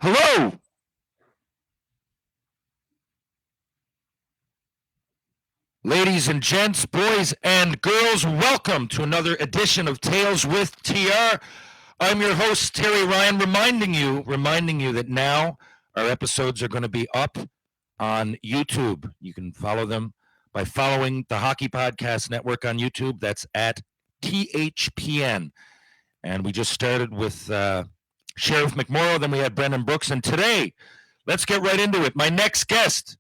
Hello. Ladies and gents, boys and girls, welcome to another edition of Tales with TR. I'm your host, Terry Ryan, reminding you that now our episodes are going to be up on YouTube. You can follow them by following the Hockey Podcast Network on YouTube. That's at THPN. And we just started with Sheriff McMorrow, then we had Brendan Brooks. And today, let's get right into it. My next guest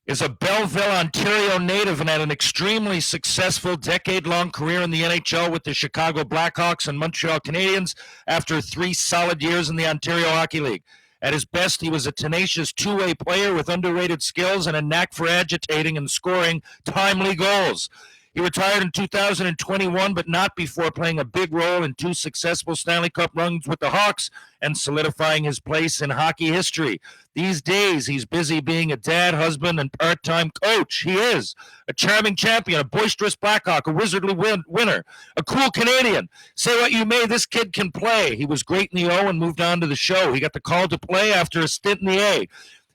is a Belleville, Ontario native and had an extremely successful decade-long career in the NHL with the Chicago Blackhawks and Montreal Canadiens after 3 solid years in the Ontario Hockey League. At his best, he was a tenacious two-way player with underrated skills and a knack for agitating and scoring timely goals. He retired in 2021, but not before playing a big role in 2 successful Stanley Cup runs with the Hawks and solidifying his place in hockey history. These days, he's busy being a dad, husband, and part-time coach. He is a charming champion, a boisterous Blackhawk, a wizardly winner, a cool Canadian. Say what you may, this kid can play. He was great in the O and moved on to the show. He got the call to play after a stint in the A.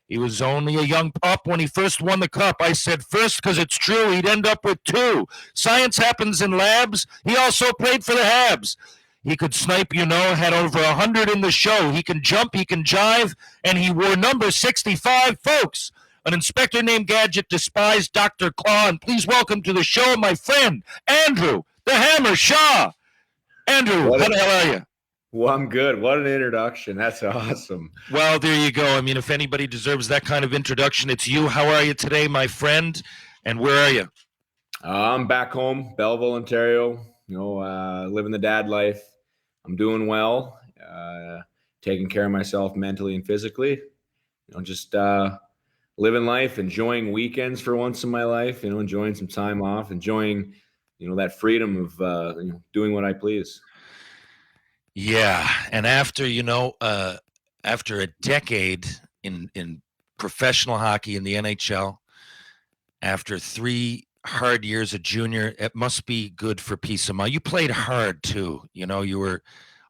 He was only a young pup when he first won the cup. I said first because it's true. He'd end up with 2. Science happens in labs. He also played for the Habs. He could snipe, had over 100 in the show. He can jump, he can jive, and he wore number 65. Folks, an inspector named Gadget despised Dr. Claw. And please welcome to the show my friend, Andrew, the Hammer Shaw. Andrew, how the hell are you? Well, I'm good. What an introduction. That's awesome. Well, there you go. I mean, if anybody deserves that kind of introduction, it's you. How are you today, my friend? And where are you? I'm back home, Belleville, Ontario, living the dad life. I'm doing well, taking care of myself mentally and physically, just living life, enjoying weekends for once in my life, enjoying some time off, enjoying, that freedom of, doing what I please. Yeah, and after after a decade in professional hockey in the NHL, after 3 hard years at junior, it must be good for peace of mind. You played hard too. You were,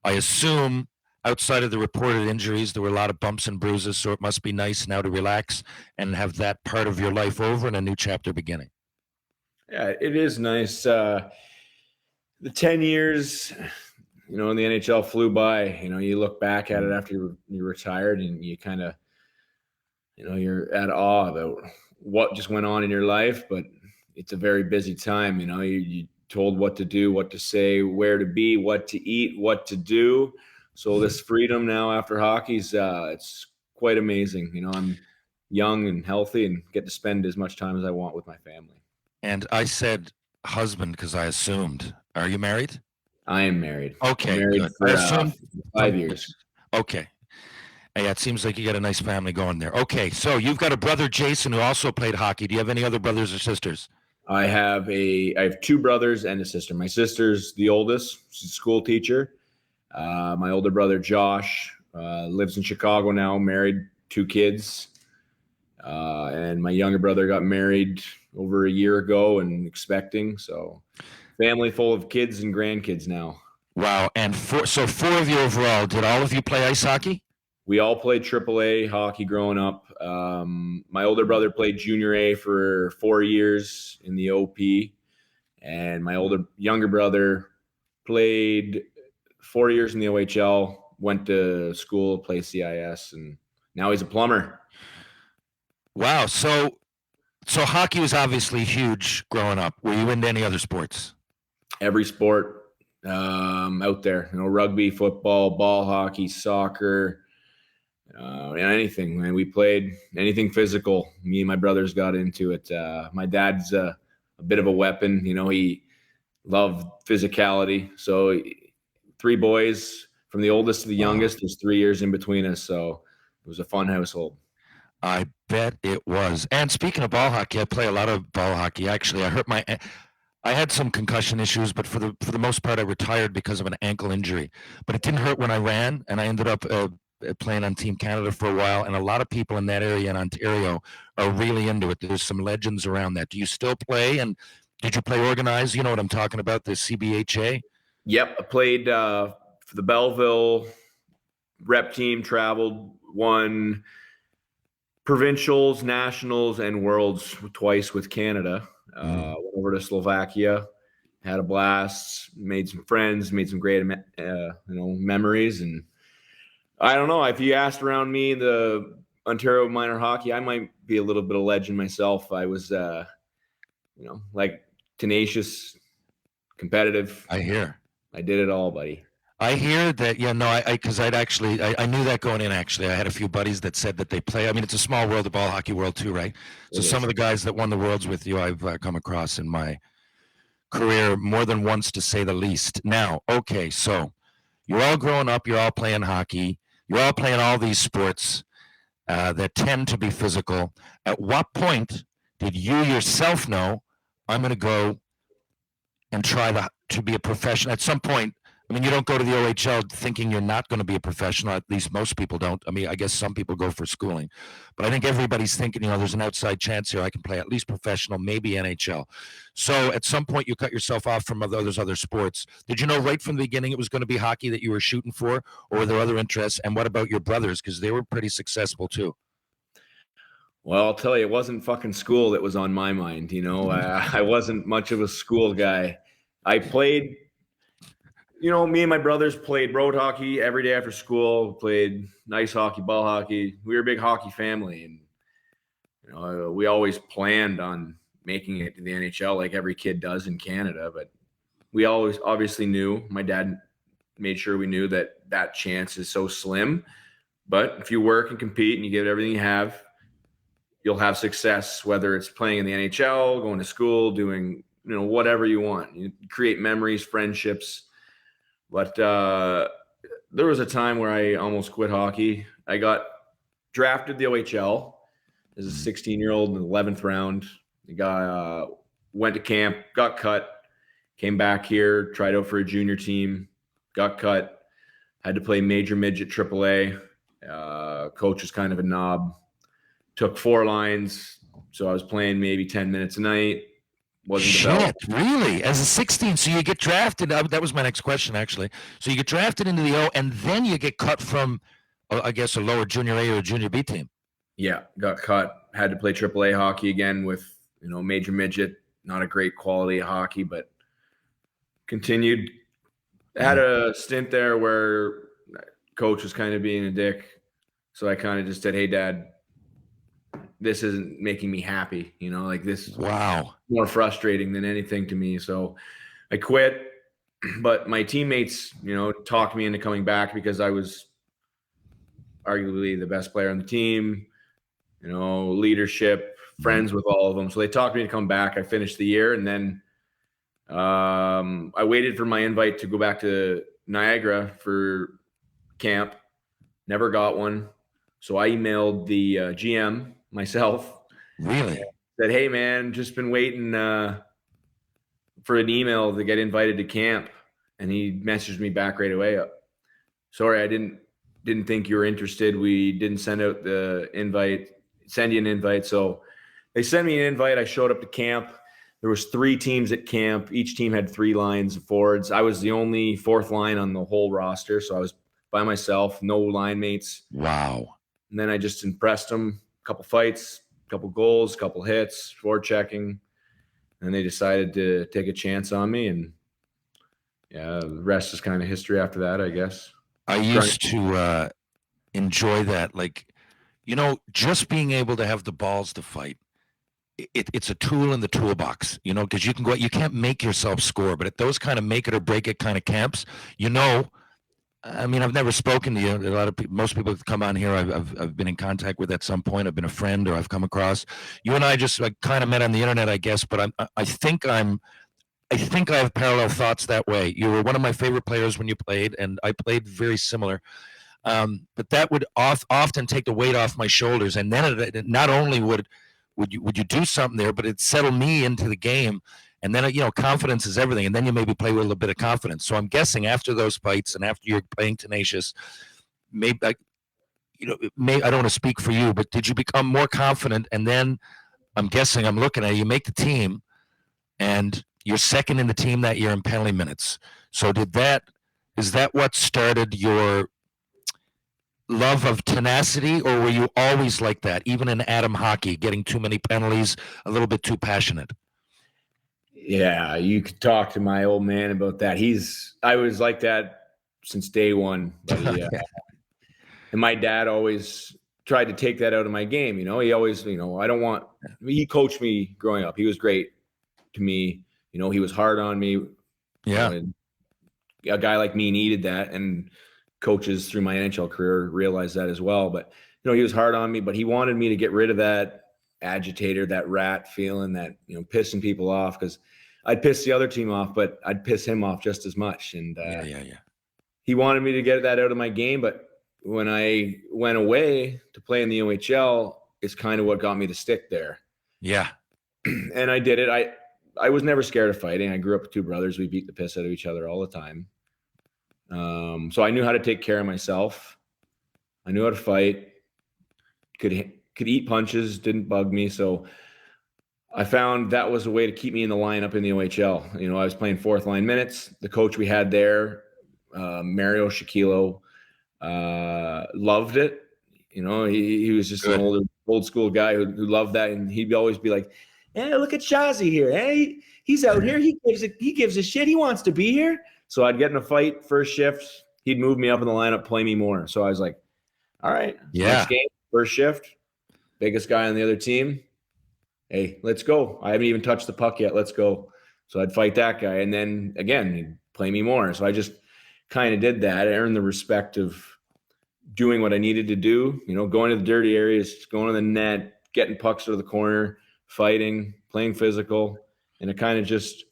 I assume, outside of the reported injuries, there were a lot of bumps and bruises. So it must be nice now to relax and have that part of your life over and a new chapter beginning. Yeah, it is nice. The 10 years. In the NHL flew by. You look back at it after you retired and you kind of, you're at awe about what just went on in your life. But it's a very busy time. You told what to do, what to say, where to be, what to eat, what to do. So this freedom now after hockey's, it's quite amazing. I'm young and healthy and get to spend as much time as I want with my family. And I said husband because I assumed. Are you married? I am married. Okay, married good. for 5 years. Okay. Yeah, it seems like you got a nice family going there. Okay, so you've got a brother, Jason, who also played hockey. Do you have any other brothers or sisters? I have 2 brothers and a sister. My sister's the oldest. She's a school teacher. My older brother, Josh, lives in Chicago now, married, 2 kids. And my younger brother got married over a year ago and expecting, so family full of kids and grandkids now. Wow. And 4 of you overall. Did all of you play ice hockey? We all played AAA hockey growing up. My older brother played Junior A for 4 years in the OP. And my younger brother played 4 years in the OHL, went to school, played CIS, and now he's a plumber. Wow. So hockey was obviously huge growing up. Were you into any other sports? Every sport out there, rugby, football, ball hockey, soccer, anything. And we played anything physical. Me and my brothers got into it. My dad's a bit of a weapon. He loved physicality. So 3 boys, from the oldest to the youngest. There's 3 years in between us. So it was a fun household. I bet it was. And speaking of ball hockey, I play a lot of ball hockey. Actually, I had some concussion issues, but for the most part, I retired because of an ankle injury. But it didn't hurt when I ran, and I ended up playing on Team Canada for a while. And a lot of people in that area in Ontario are really into it. There's some legends around that. Do you still play? And did you play organized? You know what I'm talking about, the CBHA? Yep, I played for the Belleville rep team, traveled won provincials, nationals, and worlds twice with Canada. Went over to Slovakia, had a blast, made some friends, made some great memories. And I don't know, if you asked around me the Ontario minor hockey, I might be a little bit of legend myself. I was like tenacious, competitive. I hear. I did it all, buddy. I hear that, because I knew that going in, actually. I had a few buddies that said that they play. I mean, it's a small world, the ball hockey world too, right? So some of the guys that won the worlds with you, I've come across in my career more than once, to say the least. Now, okay, so you're all growing up, you're all playing hockey, you're all playing all these sports that tend to be physical. At what point did you yourself know, I'm going to go and try to be a professional? At some point, I mean, you don't go to the OHL thinking you're not going to be a professional. At least most people don't. I mean, I guess some people go for schooling. But I think everybody's thinking, there's an outside chance here. I can play at least professional, maybe NHL. So at some point, you cut yourself off from those other sports. Did you know right from the beginning it was going to be hockey that you were shooting for, or were there other interests? And what about your brothers? Because they were pretty successful too. Well, I'll tell you, it wasn't fucking school that was on my mind. I wasn't much of a school guy. I played, me and my brothers played road hockey every day after school, played ice hockey, ball hockey. We were a big hockey family. And, we always planned on making it to the NHL like every kid does in Canada. But we always obviously knew, my dad made sure we knew that chance is so slim. But if you work and compete and you give it everything you have, you'll have success, whether it's playing in the NHL, going to school, doing, whatever you want. You create memories, friendships. But there was a time where I almost quit hockey. I got drafted the OHL as a 16-year-old in the 11th round. Went to camp, got cut, came back here, tried out for a junior team, got cut, had to play major midget AAA. Coach was kind of a knob. Took 4 lines, so I was playing maybe 10 minutes a night. Wasn't developed. Really? As a 16, so you get drafted. That was my next question, actually. So you get drafted into the O, and then you get cut from, I guess, a lower junior A or a junior B team. Yeah, got cut. Had to play AAA hockey again with, major midget. Not a great quality of hockey, but continued. Had a stint there where coach was kind of being a dick. So I kind of just said, hey, Dad, this isn't making me happy, this is more frustrating than anything to me. So I quit, but my teammates, talked me into coming back because I was arguably the best player on the team, leadership, friends with all of them. So they talked me to come back. I finished the year, and then I waited for my invite to go back to Niagara for camp. Never got one. So I emailed the GM myself. Really? Said, hey, man, just been waiting for an email to get invited to camp. And he messaged me back right away. Sorry, I didn't think you were interested. We didn't send out the invite, send you an invite. So they sent me an invite. I showed up to camp. There was 3 teams at camp. Each team had 3 lines of forwards. I was the only 4th line on the whole roster. So I was by myself, no line mates. Wow. And then I just impressed them. A couple fights, a couple goals, a couple hits, forechecking. And they decided to take a chance on me. And yeah, the rest is kind of history after that, I guess. I used to enjoy that. Like, just being able to have the balls to fight. It's a tool in the toolbox, because you can go, you can't make yourself score, but at those kind of make it or break it kind of camps, I mean, I've never spoken to you. A lot of people, most people that come on here, I've been in contact with at some point. I've been a friend, or I've come across. You and I just kind of met on the internet, I guess. But I think I have parallel thoughts that way. You were one of my favorite players when you played, and I played very similar. But that would often take the weight off my shoulders, and then it not only would you do something there, but it settled me into the game. And then, confidence is everything. And then you maybe play with a little bit of confidence. So I'm guessing after those fights and after you're playing tenacious, maybe, I don't want to speak for you, but did you become more confident? And then I'm guessing, I'm looking at you make the team, and you're second in the team that year in penalty minutes. So is that what started your love of tenacity, or were you always like that, even in Atom hockey, getting too many penalties, a little bit too passionate? Yeah, you could talk to my old man about that. I was like that since day one, buddy. Okay. And my dad always tried to take that out of my game. He always, he coached me growing up. He was great to me. He was hard on me. Yeah. And a guy like me needed that. And coaches through my NHL career realized that as well. But, he was hard on me, but he wanted me to get rid of that agitator, that rat feeling, that, pissing people off, because I'd piss the other team off, but I'd piss him off just as much. And Yeah. he wanted me to get that out of my game. But when I went away to play in the OHL, it's kind of what got me the stick there. Yeah. And I did it. I was never scared of fighting. I grew up with two brothers. We beat the piss out of each other all the time. So I knew how to take care of myself. I knew how to fight. Could eat punches. Didn't bug me. So I found that was a way to keep me in the lineup in the OHL. I was playing fourth line minutes. The coach we had there, Mario Shaquilo, loved it. He was just Good. an old school guy who loved that, and he'd always be like, "Hey, look at Shoresy here. Hey, he's out here. He gives a shit. He wants to be here." So I'd get in a fight first shift. He'd move me up in the lineup, play me more. So I was like, "All right, Yeah. next game, first shift, biggest guy on the other team. Hey, let's go. I haven't even touched the puck yet. Let's go." So I'd fight that guy, and then again, he'd play me more. So I just kind of did that. I earned the respect of doing what I needed to do, going to the dirty areas, going to the net, getting pucks to the corner, fighting, playing physical. And it kind of just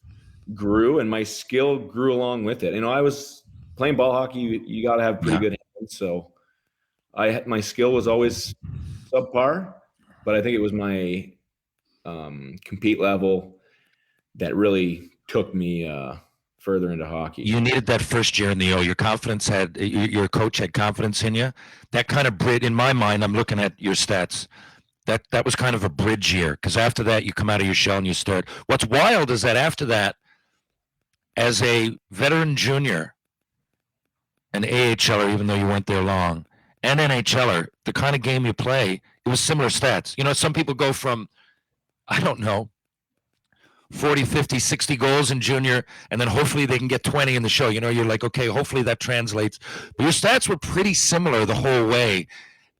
grew, and my skill grew along with it. I was playing ball hockey. You got to have pretty good hands. So my skill was always subpar, but I think it was my compete level that really took me further into hockey. You needed that first year in the O. Your coach had confidence in you. That kind of bridge, in my mind, I'm looking at your stats. That was kind of a bridge year, because after that you come out of your shell and you start. What's wild is that after that, as a veteran junior, an AHLer, even though you weren't there long, and NHLer, the kind of game you play, it was similar stats. Some people go from, I don't know, 40, 50, 60 goals in junior, and then hopefully they can get 20 in the show. You're like, okay, hopefully that translates. But your stats were pretty similar the whole way.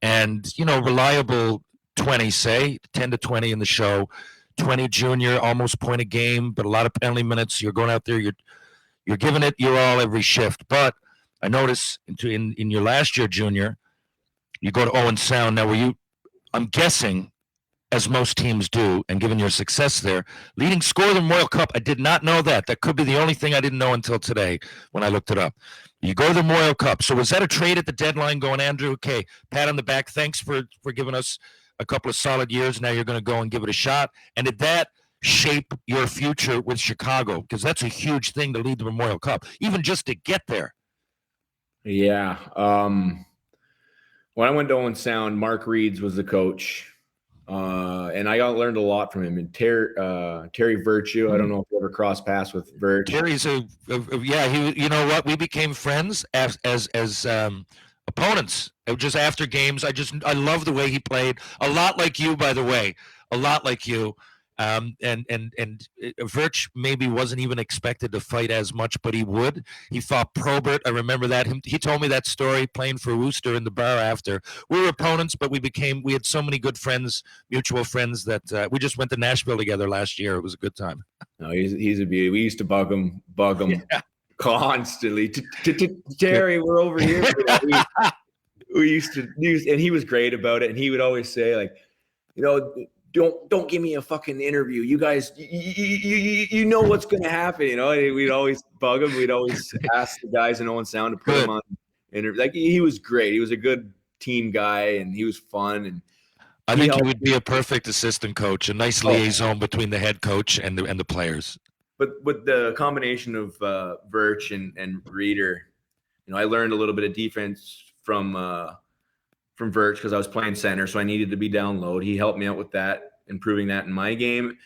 And, reliable 20, say, 10 to 20 in the show, 20 junior, almost point a game, but a lot of penalty minutes. You're going out there, you're giving it your all every shift. But I notice in your last year junior, you go to Owen Sound. Now, I'm guessing, as most teams do, and given your success there, leading scorer in the Memorial Cup. I did not know that. That could be the only thing I didn't know until today when I looked it up. You go to the Memorial Cup. So was that a trade at the deadline going, Andrew, okay, pat on the back, thanks for giving us a couple of solid years. Now you're going to go and give it a shot. And did that shape your future with Chicago? Because that's a huge thing to lead the Memorial Cup, even just to get there. Yeah. When I went to Owen Sound, Mark Reeds was the coach. And I learned a lot from him. And Terry Virtue, I don't know if you ever crossed paths with Virtue. Terry's you know what? We became friends as opponents. Just after games, I love the way he played. A lot like you, by the way. A lot like you. And Virch maybe wasn't even expected to fight as much, but he would. He fought Probert. I remember that. He told me that story playing for Worcester in the bar after. We were opponents, but we had so many good friends, mutual friends, that we just went to Nashville together last year. It was a good time. No, he's a beauty. We used to bug him Yeah. constantly. Terry, we're over here. We used to use, and he was great about it. And he would always say, like, don't give me a fucking interview. You guys, you know what's going to happen, And we'd always bug him. We'd always ask the guys in Owen Sound to put him on interview. Like, he was great. He was a good team guy, and he was fun. And I think he would be a perfect assistant coach, a nice liaison between the head coach and the players. But with the combination of Virch and Reeder, I learned a little bit of defense from Virch because I was playing center, so I needed to be down low. He helped me out with that, improving that in my game.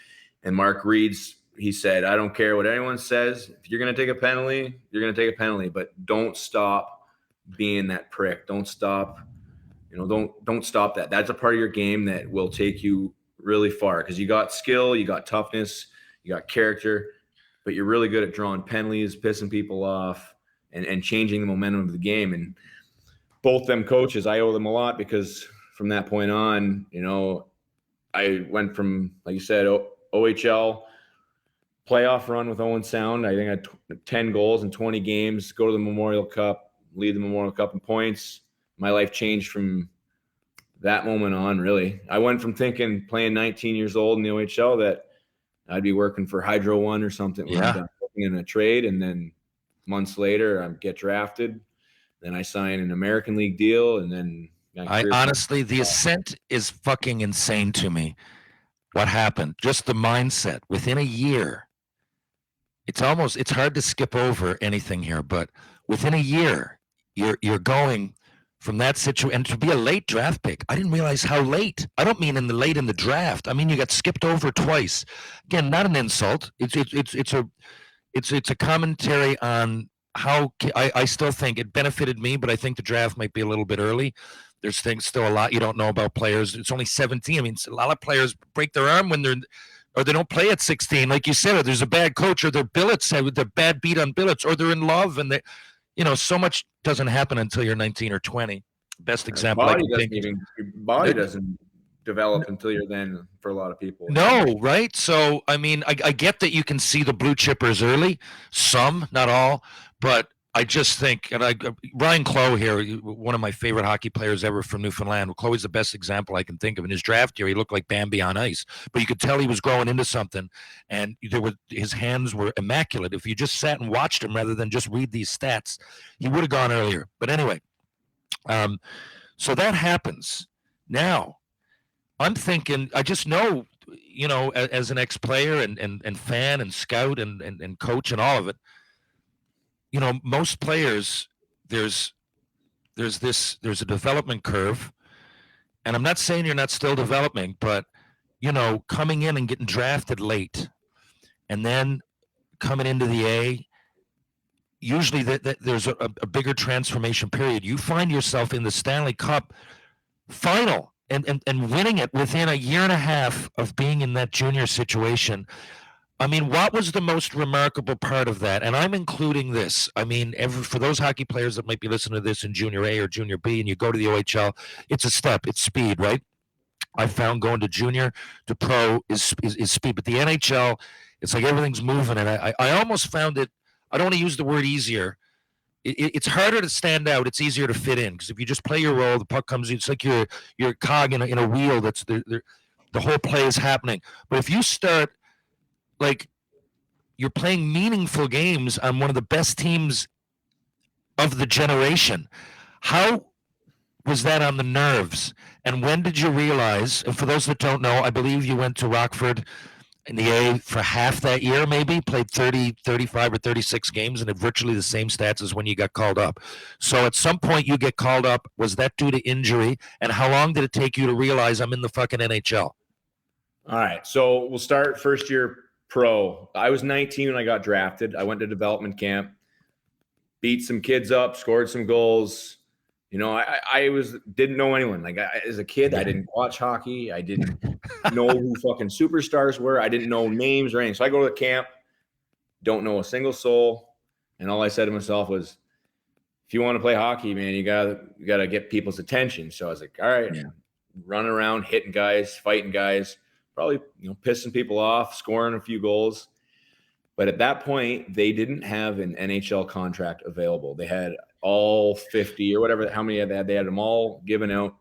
And Mark Reeds, he said, I don't care what anyone says. If you're going to take a penalty, you're going to take a penalty, but don't stop being that prick. Don't stop don't stop that. That's a part of your game that will take you really far, because you got skill, you got toughness, you got character, but you're really good at drawing penalties, pissing people off, and changing the momentum of the game. And both them coaches, I owe them a lot, because from that point on, I went from, like you said, OHL playoff run with Owen Sound. I think I had 10 goals in 20 games, go to the Memorial Cup, lead the Memorial Cup in points. My life changed from that moment on, really. I went from thinking, playing 19 years old in the OHL, that I'd be working for Hydro One or something when I'm done working in a trade. And then months later, I get drafted. Then I sign an American League deal. And then I honestly, the ascent is fucking insane to me. What happened? Just the mindset within a year. It's hard to skip over anything here, but within a year, you're going from that situation, and to be a late draft pick. I didn't realize how late. I don't mean late in the draft. I mean, you got skipped over twice. Again, not an insult. It's a commentary on how I still think it benefited me, but I think the draft might be a little bit early. There's still a lot you don't know about players. It's only 17. I mean, a lot of players break their arm or they don't play at 16, like you said, or there's a bad coach, or their billets, they're bad beat on billets, or they're in love, and they, so much doesn't happen until you're 19 or 20. Best example I can think. Your body doesn't develop until you're then, for a lot of people. No, right? So, I mean, I get that you can see the blue chippers early, some, not all, but I just think, and Ryan Clough here, one of my favorite hockey players ever from Newfoundland. Clough's the best example I can think of. In his draft year, he looked like Bambi on ice, but you could tell he was growing into something, and his hands were immaculate. If you just sat and watched him rather than just read these stats, he would have gone earlier. But anyway, so that happens. Now, I'm thinking, I just know, as an ex-player and fan and scout and coach and all of it, most players, there's a development curve, and I'm not saying you're not still developing, but coming in and getting drafted late, and then coming into the A, usually there's a bigger transformation period. You find yourself in the Stanley Cup final and winning it within a year and a half of being in that junior situation. I mean, what was the most remarkable part of that? And I'm including this. I mean, for those hockey players that might be listening to this in junior A or junior B, and you go to the OHL, it's a step. It's speed, right? I found going to junior to pro is speed. But the NHL, it's like everything's moving. And I almost found it, I don't want to use the word easier. It's harder to stand out. It's easier to fit in, because if you just play your role, the puck comes in. It's like you're a cog in a wheel. That's the whole play is happening. But if you start, like, you're playing meaningful games on one of the best teams of the generation. How was that on the nerves? And when did you realize, and for those that don't know, I believe you went to Rockford in the A for half that year, maybe, played 30, 35 or 36 games, and had virtually the same stats as when you got called up. So at some point you get called up. Was that due to injury? And how long did it take you to realize I'm in the fucking NHL? All right. So we'll start first year pro. I was 19 when I got drafted. I went to development camp, beat some kids up, scored some goals. I didn't know anyone. Like, as a kid, I didn't watch hockey. I didn't know who fucking superstars were. I didn't know names or anything. So I go to the camp, don't know a single soul, and all I said to myself was, if you want to play hockey, man, you gotta get people's attention. So I was like, all right, running around, hitting guys, fighting guys, probably pissing people off, scoring a few goals. But at that point, they didn't have an NHL contract available. They had all 50 or whatever, how many they had. They had them all given out.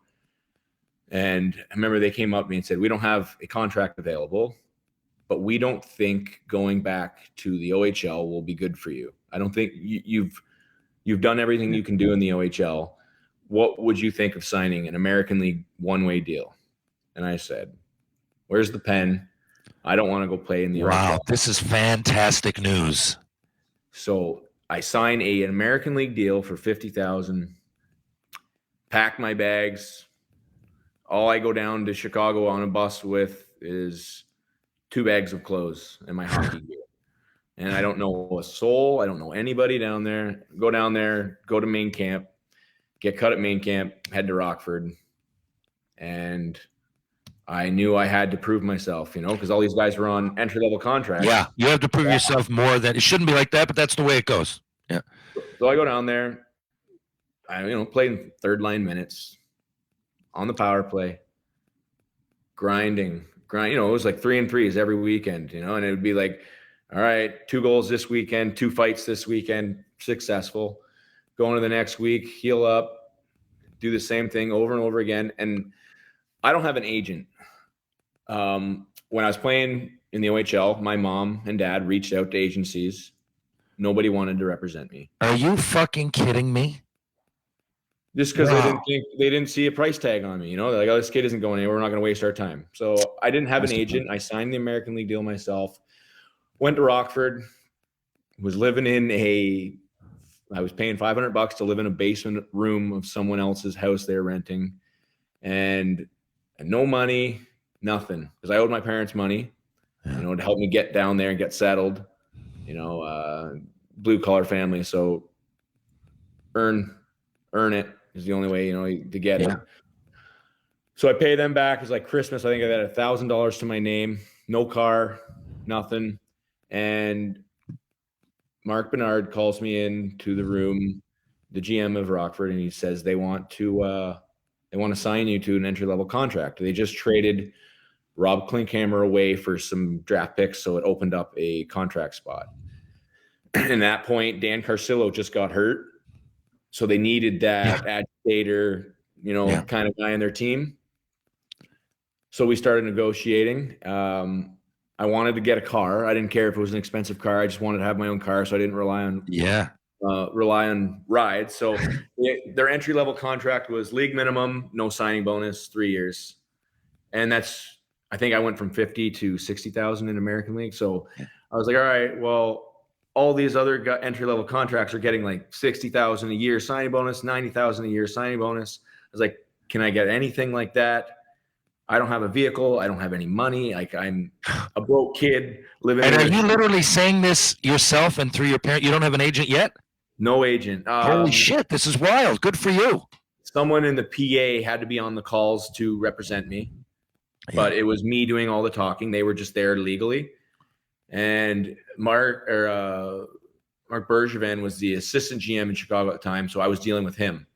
And I remember they came up to me and said, we don't have a contract available, but we don't think going back to the OHL will be good for you. I don't think you've done everything you can do in the OHL. What would you think of signing an American League one-way deal? And I said, where's the pen? I don't want to go play in the OHL. Wow, this is fantastic news. So I signed an American League deal for $50,000, pack my bags. All I go down to Chicago on a bus with is 2 bags of clothes and my hockey gear. And I don't know a soul. I don't know anybody down there. Go down there, go to main camp. get cut at main camp, head to Rockford. And I knew I had to prove myself, because all these guys were on entry-level contracts. Yeah, you have to prove yourself more than it shouldn't be like that, but that's the way it goes. Yeah. So I go down there. I, played in third line minutes on the power play, grinding. It was like 3-3s every weekend, and it would be like, all right, 2 goals this weekend, 2 fights this weekend, successful. Going to the next week, heal up, do the same thing over and over again. And I don't have an agent. When I was playing in the OHL, my mom and dad reached out to agencies. Nobody wanted to represent me. Are you fucking kidding me? Just because they didn't see a price tag on me, They're like, oh, this kid isn't going anywhere. We're not going to waste our time. So I didn't have an agent. I signed the American League deal myself. Went to Rockford. Was living I was paying $500 to live in a basement room of someone else's house they're renting, and no money, nothing, because I owed my parents money, to help me get down there and get settled. Blue collar family, so earn it is the only way, to get it. So I pay them back. It's like Christmas. I think I got $1,000 to my name, no car, nothing. And Mark Bernard calls me into the room, the GM of Rockford, and he says they want to sign you to an entry-level contract. They just traded Rob Klinkhammer away for some draft picks, so it opened up a contract spot. And at that point, Dan Carcillo just got hurt, so they needed that agitator, kind of guy on their team. So we started negotiating. I wanted to get a car. I didn't care if it was an expensive car. I just wanted to have my own car, so I didn't rely on rides. So their entry-level contract was league minimum, no signing bonus, 3 years. And I think I went from 50 to 60,000 in American League. So I was like, all right, well, all these other entry-level contracts are getting like 60,000 a year signing bonus, 90,000 a year signing bonus. I was like, can I get anything like that? I don't have a vehicle. I don't have any money. Like, I'm a broke kid living. And are you literally saying this yourself and through your parent? You don't have an agent yet? No agent. Holy shit. This is wild. Good for you. Someone in the PA had to be on the calls to represent me, but it was me doing all the talking. They were just there legally. And Mark Bergevin was the assistant GM in Chicago at the time. So I was dealing with him,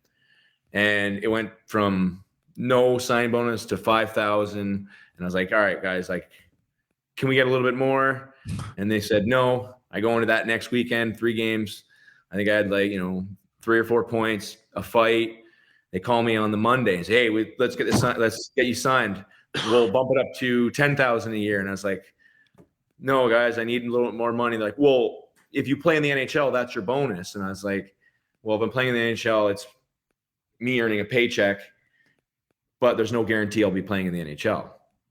and it went from no sign bonus to 5,000. And I was like, all right, guys, like, can we get a little bit more? And they said, no. I go into that next weekend, 3 games. I think I had 3 or 4 points, a fight. They call me on the Monday and say, hey, let's get this, let's get you signed. We'll bump it up to 10,000 a year. And I was like, no, guys, I need a little bit more money. They're like, well, if you play in the NHL, that's your bonus. And I was like, well, if I'm playing in the NHL, it's me earning a paycheck, but there's no guarantee I'll be playing in the NHL.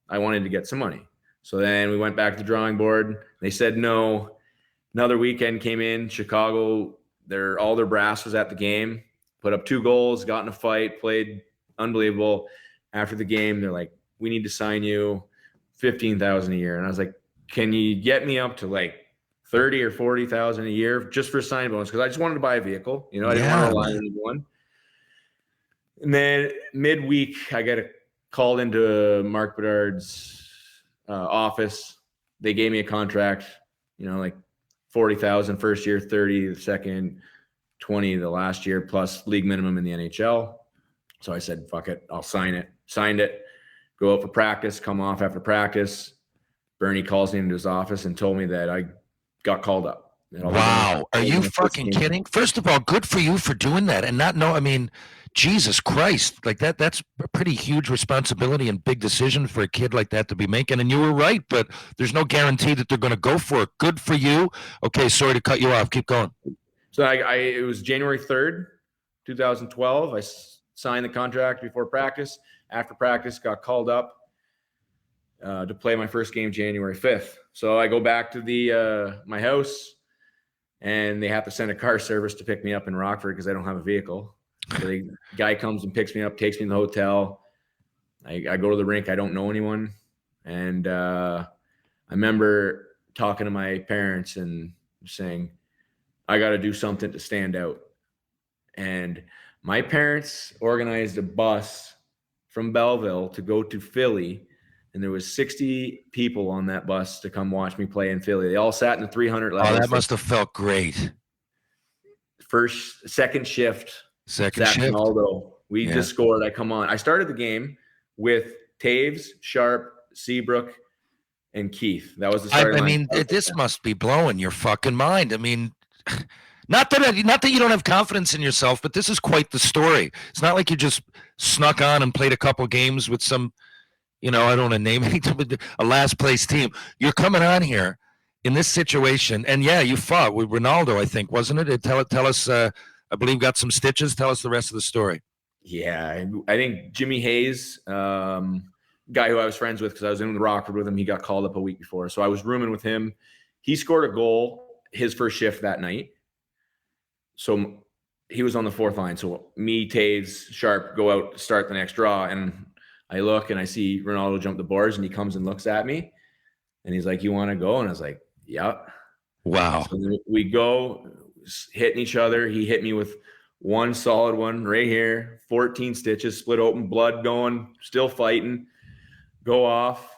I wanted to get some money. So then we went back to the drawing board. They said no. Another weekend came in, Chicago, all their brass was at the game, put up 2 goals, got in a fight, played unbelievable. After the game, they're like, we need to sign you $15,000 a year. And I was like, can you get me up to like 30 or 40,000 a year just for a sign bonus? Because I just wanted to buy a vehicle. I didn't want to rely on anyone. And then midweek, I got called into Mark Bedard's office. They gave me a contract, like 40,000 first year, 30 the second, 20 the last year, plus league minimum in the NHL. So I said, fuck it, I'll sign it. Signed it. Go out for practice, come off after practice. Bernie calls me into his office and told me that I got called up. Wow. Are you fucking kidding? First of all, good for you for doing that and not know. I mean, Jesus Christ, like that's a pretty huge responsibility and big decision for a kid like that to be making. And you were right, but there's no guarantee that they're going to go for it. Good for you. Okay, sorry to cut you off. Keep going. So it was January 3rd, 2012. I signed the contract before practice. After practice, got called up to play my first game January 5th. So I go back to my house, and they have to send a car service to pick me up in Rockford because I don't have a vehicle. So the guy comes and picks me up, takes me to the hotel. I go to the rink. I don't know anyone. And I remember talking to my parents and saying, I got to do something to stand out. And My parents organized a bus from Belleville to go to Philly, and there was 60 people on that bus to come watch me play in Philly. They all sat in the 300 levels. Oh, that must have felt great. Second shift. Second shift. Ronaldo. We just scored. I come on. I started the game with Taves, Sharp, Seabrook, and Keith. That was the starting line. I mean, this must be blowing your fucking mind. I mean, not that you don't have confidence in yourself, but this is quite the story. It's not like you just snuck on and played a couple games with some, I don't want to name anything, but a last place team. You're coming on here in this situation, and you fought with Ronaldo, I think, wasn't it? Tell us. I believe got some stitches. Tell us the rest of the story. Yeah, I think Jimmy Hayes, guy who I was friends with because I was in the Rockford with him, he got called up a week before. So I was rooming with him. He scored a goal his first shift that night. So he was on the fourth line. So me, Taves, Sharp go out to start the next draw. And I look and I see Ronaldo jump the boards, and he comes and looks at me. And he's like, "You want to go?" And I was like, "Yeah." Wow. So we go hitting each other. He hit me with one solid one right here, 14 stitches, split open, blood going, still fighting, go off.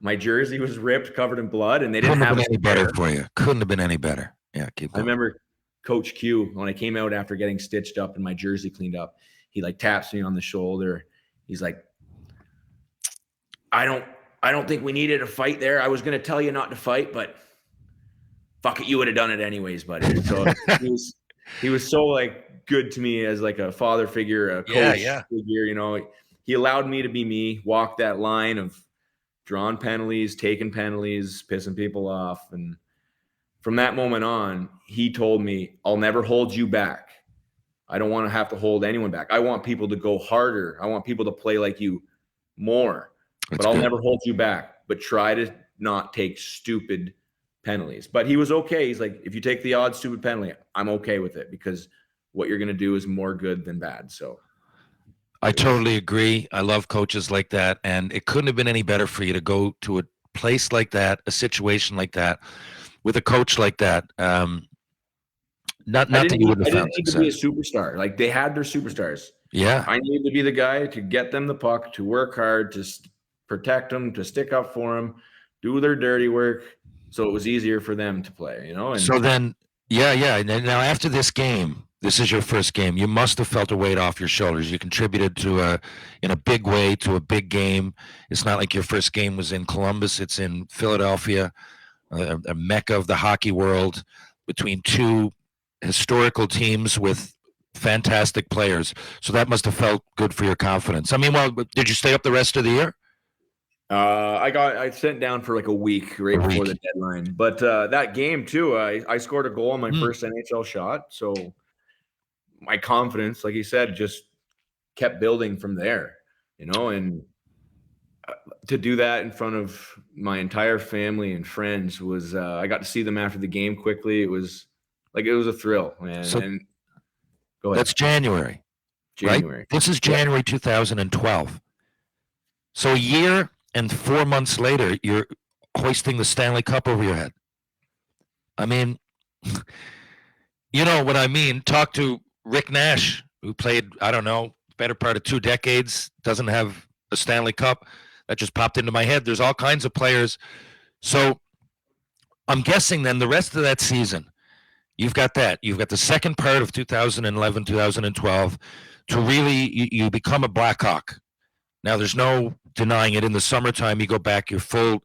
My jersey was ripped, covered in blood, and they didn't have been any better for you. Couldn't have been any better. Yeah, keep going. I remember Coach Q, when I came out after getting stitched up and my jersey cleaned up, he like taps me on the shoulder. He's like, I don't think we needed a fight there. I was going to tell you not to fight, but fuck it, you would have done it anyways, buddy. So he was so like good to me as like a father figure, a coach figure. He allowed me to be me, walk that line of drawing penalties, taking penalties, pissing people off. And from that moment on, he told me, I'll never hold you back. I don't want to have to hold anyone back. I want people to go harder. I want people to play like you more. But I'll never hold you back. But try to not take stupid penalties. But he was okay. He's like, if you take the odd stupid penalty, I'm okay with it because what you're going to do is more good than bad. So I totally agree. I love coaches like that. And it couldn't have been any better for you to go to a place like that, a situation like that, with a coach like that. Not that you would have found success. I didn't need to be a superstar. Like they had their superstars. Yeah. I needed to be the guy to get them the puck, to work hard, to protect them, to stick up for them, do their dirty work. So it was easier for them to play, And so then, And then now after this game, this is your first game. You must have felt a weight off your shoulders. You contributed in a big way to a big game. It's not like your first game was in Columbus. It's in Philadelphia, a mecca of the hockey world, between two historical teams with fantastic players. So that must have felt good for your confidence. I mean, did you stay up the rest of the year? I sent down for like a week before the deadline. But that game too, I scored a goal on my first NHL shot. So my confidence, like you said, just kept building from there, and to do that in front of my entire family and friends was, I got to see them after the game quickly. It was a thrill, man. So and go ahead. That's January. Right? This is January 2012. So a year and 4 months later, you're hoisting the Stanley Cup over your head. I mean, you know what I mean. Talk to Rick Nash, who played, I don't know, better part of 2 decades, doesn't have a Stanley Cup. That just popped into my head. There's all kinds of players. So I'm guessing then the rest of that season, you've got that. You've got the second part of 2011, 2012 to really, you become a Blackhawk. Now, there's no denying it. In the summertime, you go back, you're full,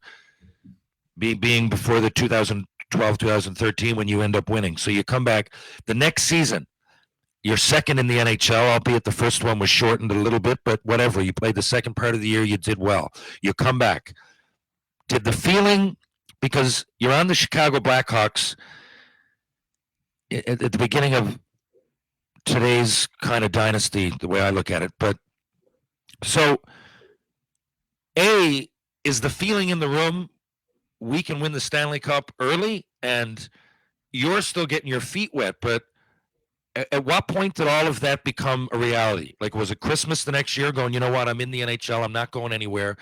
being before the 2012, 2013 when you end up winning. So you come back the next season. You're second in the NHL, albeit the first one was shortened a little bit, but whatever. You played the second part of the year, you did well. You come back. Did the feeling, because you're on the Chicago Blackhawks at the beginning of today's kind of dynasty, the way I look at it, but so is the feeling in the room, we can win the Stanley Cup early, and you're still getting your feet wet, but at what point did all of that become a reality? Like, was it Christmas the next year going, you know what, I'm in the NHL, I'm not going anywhere.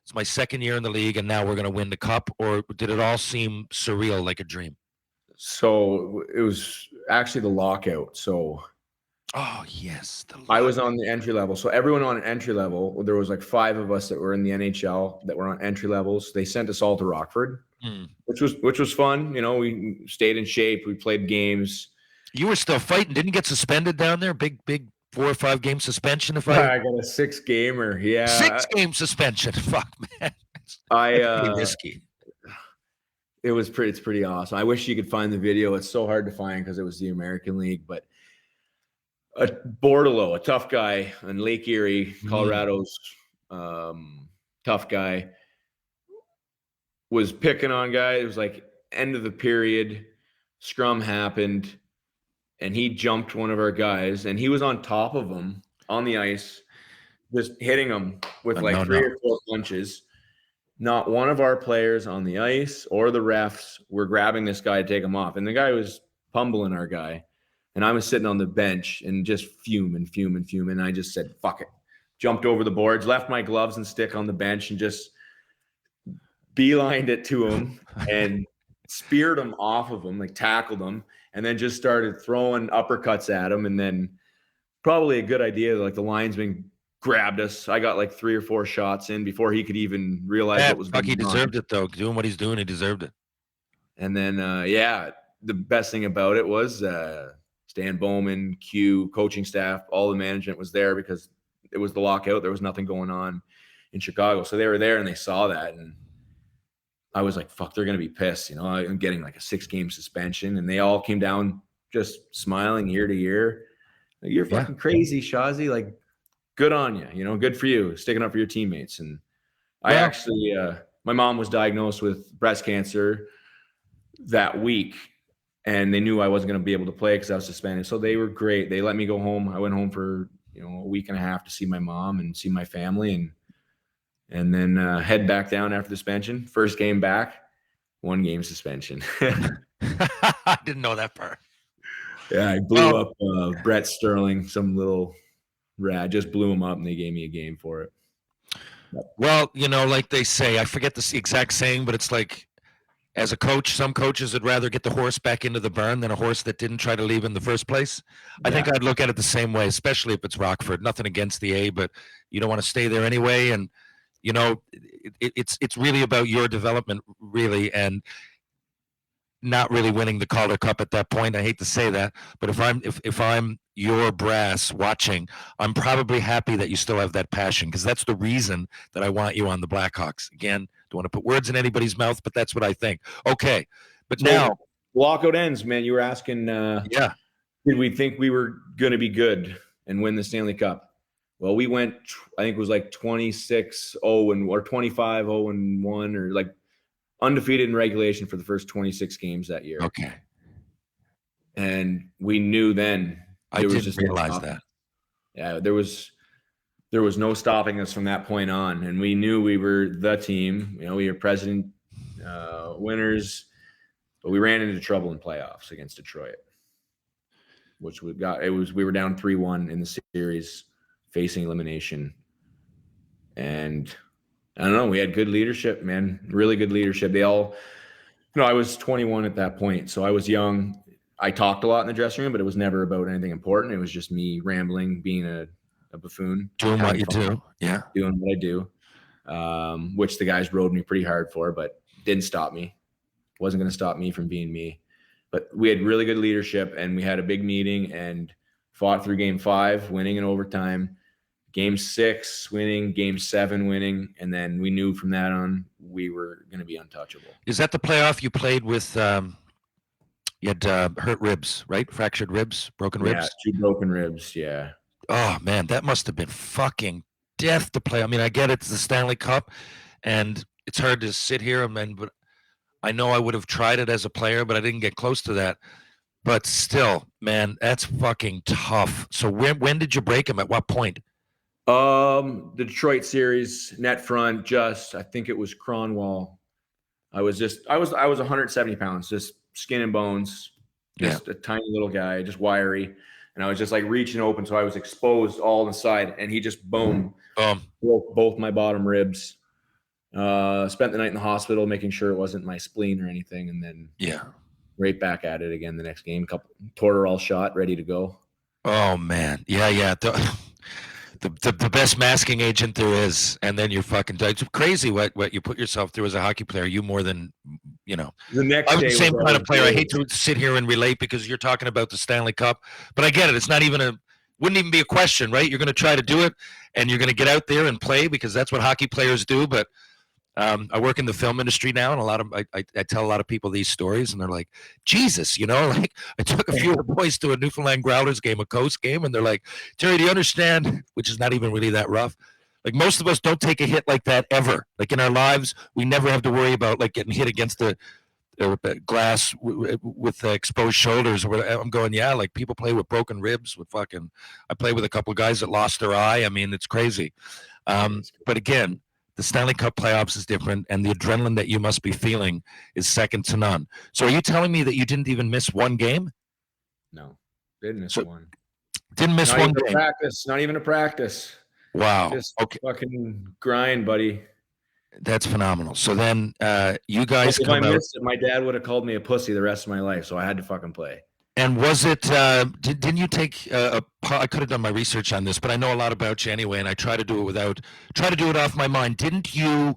It's my second year in the league, and now we're going to win the cup? Or did it all seem surreal, like a dream? So it was actually the lockout. So Oh, yes. I was on the entry level. So everyone on entry level, there was like 5 of us that were in the NHL that were on entry levels. They sent us all to Rockford, which was fun. You know, we stayed in shape. We played games. You were still fighting. Didn't you get suspended down there? Big 4 or 5 game suspension. I got a 6-gamer. Yeah. 6-game suspension. Fuck, man. That's pretty risky. It's pretty awesome. I wish you could find the video. It's so hard to find because it was the American League, but Bordelot, a tough guy in Lake Erie, Colorado's tough guy, was picking on guys. It was like end of the period, scrum happened, and he jumped one of our guys, and he was on top of him on the ice, just hitting him with three or 4 punches. Not one of our players on the ice or the refs were grabbing this guy to take him off. And the guy was pummeling our guy. And I was sitting on the bench and just fuming. And I just said, fuck it. Jumped over the boards, left my gloves and stick on the bench and just beelined it to him and speared him off of him, like tackled him, and then just started throwing uppercuts at him. And then probably a good idea, like the linesman grabbed us. I got like 3 or 4 shots in before he could even realize what was going on. He deserved it, though. Doing what he's doing, he deserved it. And then, the best thing about it was Stan Bowman, Q, coaching staff, all the management was there because it was the lockout. There was nothing going on in Chicago. So they were there and they saw that. And I was like, fuck, they're going to be pissed. You know, I'm getting like a 6-game suspension. And they all came down just smiling ear to ear. Like, you're fucking crazy, Shoresy. Like, good on you. You know, good for you, sticking up for your teammates. And I actually, my mom was diagnosed with breast cancer that week, and they knew I wasn't going to be able to play because I was suspended. So they were great. They let me go home. I went home for, a week and a half to see my mom and see my family, and then head back down after the suspension. First game back, 1-game suspension. I didn't know that part. Yeah, I blew up Brett Sterling, some little rat. Just blew him up, and they gave me a game for it. Well, like they say, I forget the exact saying, but it's like, as a coach, some coaches would rather get the horse back into the barn than a horse that didn't try to leave in the first place. I think I'd look at it the same way, especially if it's Rockford. Nothing against the A, but you don't want to stay there anyway. And, it's really about your development, really, and not really winning the Calder Cup at that point. I hate to say that, but if I'm your brass watching, I'm probably happy that you still have that passion, because that's the reason that I want you on the Blackhawks. Again, don't want to put words in anybody's mouth, but that's what I think. Okay, but so now lockout ends, man. You were asking, did we think we were going to be good and win the Stanley Cup? Well, we went, I think it was like 26-0 or 25-0-1, or like undefeated in regulation for the first 26 games that year. Okay. And we knew then. I didn't realize that. Yeah, there was no stopping us from that point on. And we knew we were the team. We were president winners, but we ran into trouble in playoffs against Detroit, which we were down 3-1 in the series, facing elimination. And I don't know, we had good leadership, man. Really good leadership. They all, I was 21 at that point, so I was young. I talked a lot in the dressing room, but it was never about anything important. It was just me rambling, being a buffoon. Doing what you do. Yeah. Doing what I do, which the guys rode me pretty hard for, but didn't stop me. Wasn't going to stop me from being me. But we had really good leadership, and we had a big meeting and fought through Game 5, winning in overtime. Game 6 winning, Game 7 winning, and then we knew from that on we were going to be untouchable. Is that the playoff you played with? You had hurt ribs, right? Fractured ribs, broken ribs. Yeah, 2 broken ribs. Yeah. Oh man, that must have been fucking death to play. I mean, I get it's the Stanley Cup, and it's hard to sit here but I know I would have tried it as a player, but I didn't get close to that. But still, man, that's fucking tough. So when did you break him? At what point? The Detroit series, net front, I think it was Cronwall. I was 170 pounds, just skin and bones, just a tiny little guy, just wiry. And I was just like reaching open. So I was exposed all inside, and he just broke both my bottom ribs. Spent the night in the hospital, making sure it wasn't my spleen or anything. And then right back at it again the next game, Tortorol shot, ready to go. Oh man, yeah. The best masking agent there is, and then you're fucking dead. It's crazy what you put yourself through as a hockey player. You more than you know. The I next was the day was same kind always of player. I hate goals. to sit here and relate because you're talking about the Stanley Cup, but I get it. It's not even wouldn't even be a question, right? You're going to try to do it, and you're going to get out there and play because that's what hockey players do. But I work in the film industry now, and a lot of I tell a lot of people these stories, and they're like, "Jesus, like I took a few of the boys to a Newfoundland Growlers game, a Coast game, and they're like, Terry, do you understand?" Which is not even really that rough. Like most of us don't take a hit like that ever. Like in our lives, we never have to worry about like getting hit against the glass with exposed shoulders. Or I'm going, yeah, like people play with broken ribs. With fucking, I play with a couple of guys that lost their eye. I mean, it's crazy. But again, the Stanley Cup playoffs is different, and the adrenaline that you must be feeling is second to none. So, are you telling me that you didn't even miss one game? No, didn't miss So, one. didn't miss Not one even a game. practice. Not even a practice. Wow. Just Okay, fucking grind, buddy. that's phenomenal. So then, you guys If I come out. missed it, my dad would have called me a pussy the rest of my life. So I had to fucking play. And was it? Didn't you take I could have done my research on this, but I know a lot about you anyway, and I try to do it off my mind. Didn't you?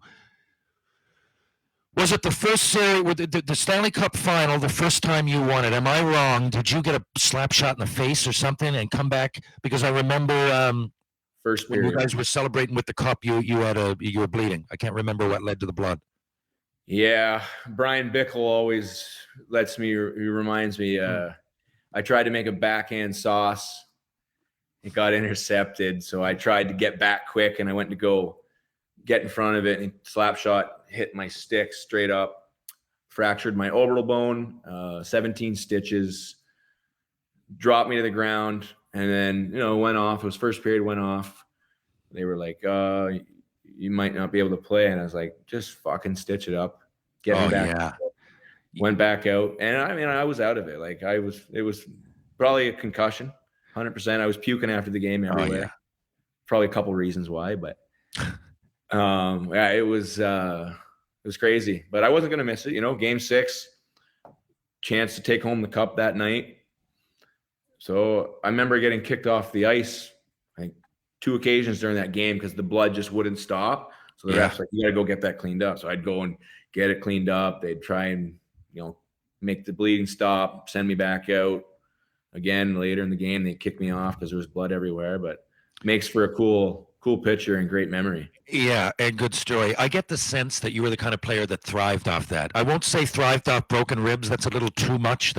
Was it the first series, with the Stanley Cup final, the first time you won it? Am I wrong? Did you get a slap shot in the face or something and come back? Because I remember First when you period. guys were celebrating with the cup, you were bleeding. I can't remember what led to the blood. Yeah, Brian Bickle always lets me. He reminds me. I tried to make a backhand sauce. It got intercepted, so I tried to get back quick, and I went to go get in front of it, and slap shot hit my stick straight up, fractured my orbital bone, 17 stitches, dropped me to the ground, and then went off. It was first period, went off. They were like, you might not be able to play. And I was like, just fucking stitch it up. Get me back. Yeah. Went back out. And I mean, I was out of it. Like it was probably a concussion, 100%. I was puking after the game everywhere. Yeah. Probably a couple reasons why, but yeah, it was crazy. But I wasn't going to miss it. Game 6, chance to take home the cup that night. So I remember getting kicked off the ice, like 2 occasions during that game because the blood just wouldn't stop. So the ref's like, you got to go get that cleaned up. So I'd go and get it cleaned up. They'd try and, make the bleeding stop, send me back out. Again, later in the game, they kicked me off because there was blood everywhere. But makes for a cool picture and great memory. Yeah, and good story. I get the sense that you were the kind of player that thrived off that. I won't say thrived off broken ribs. That's a little too much.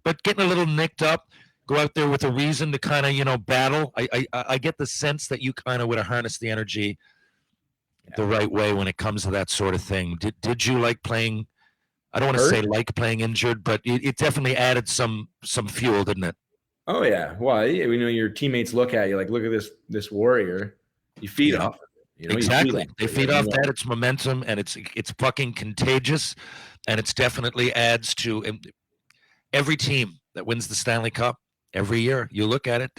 But getting a little nicked up, go out there with a reason to kind of, battle. I get the sense that you kind of would have harnessed the energy the right way when it comes to that sort of thing. Did you like playing? I don't want to say like playing injured, but it definitely added some fuel, didn't it? Oh yeah. Well, your teammates look at you like, look at this warrior. You feed off. Exactly. They feed off that. It's momentum, and it's fucking contagious, and it's definitely adds to every team that wins the Stanley Cup every year. You look at it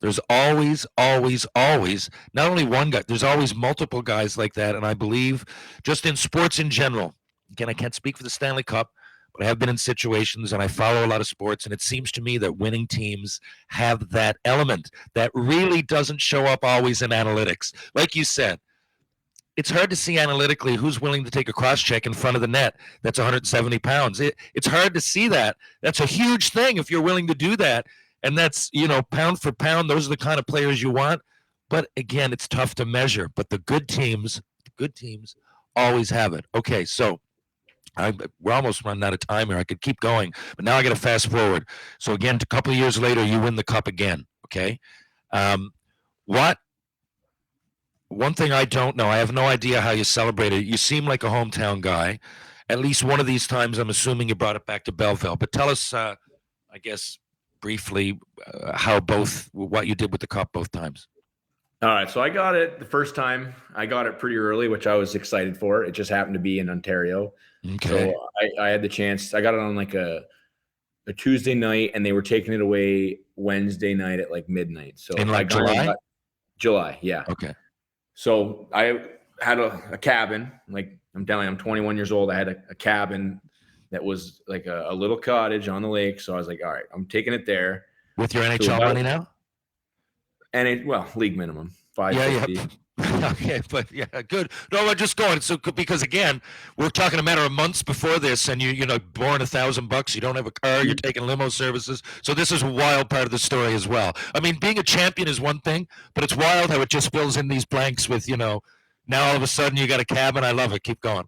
there's always not only one guy, there's always multiple guys like that. And I believe just in sports in general, again, I can't speak for the Stanley Cup, but I have been in situations and I follow a lot of sports, and it seems to me that winning teams have that element that really doesn't show up always in analytics. Like you said, it's hard to see analytically who's willing to take a cross check in front of the net that's 170 pounds. It's hard to see that. That's a huge thing if you're willing to do that. And that's, pound for pound, those are the kind of players you want. But again, it's tough to measure. But the good teams always have it. Okay, so we're almost running out of time here. I could keep going, but now I got to fast forward. So again, a couple of years later, you win the cup again. Okay. One thing I don't know, I have no idea how you celebrated it. You seem like a hometown guy. At least one of these times, I'm assuming you brought it back to Belleville. But tell us, I guess, briefly, what you did with the cup both times. All right, so I got it the first time. I got it pretty early, which I was excited for. It just happened to be in Ontario. Okay. So I had the chance. I got it on like a Tuesday night, and they were taking it away Wednesday night at like midnight. So in like July? July, yeah. Okay. So I had a cabin. Like I'm telling you, I'm 21 years old. I had a cabin that was like a little cottage on the lake. So I was like, all right, I'm taking it there. With your So NHL about- money now? And league minimum, Yeah, $550. yeah. Okay, but yeah, good. No, we're just going. So because again, we're talking a matter of months before this, and you know, born $1,000, you don't have a car, you're taking limo services. So this is a wild part of the story as well. I mean, being a champion is one thing, but it's wild how it just fills in these blanks with, you know, now all of a sudden you got a cabin. I love it. Keep going.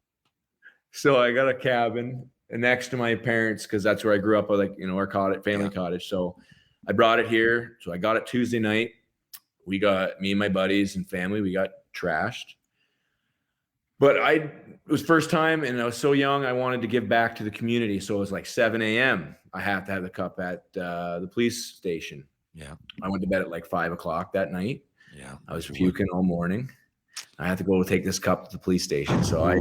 So I got a cabin next to my parents because that's where I grew up, like, you know, our cottage, family cottage. So I brought it here. So I got it Tuesday night. We got, me and my buddies and family, we got trashed. But it was first time, and I was so young, I wanted to give back to the community. So it was like 7 a.m. I have to have the cup at the police station. Yeah. I went to bed at like 5 o'clock that night. Yeah. I was puking all morning. I had to go take this cup to the police station. So I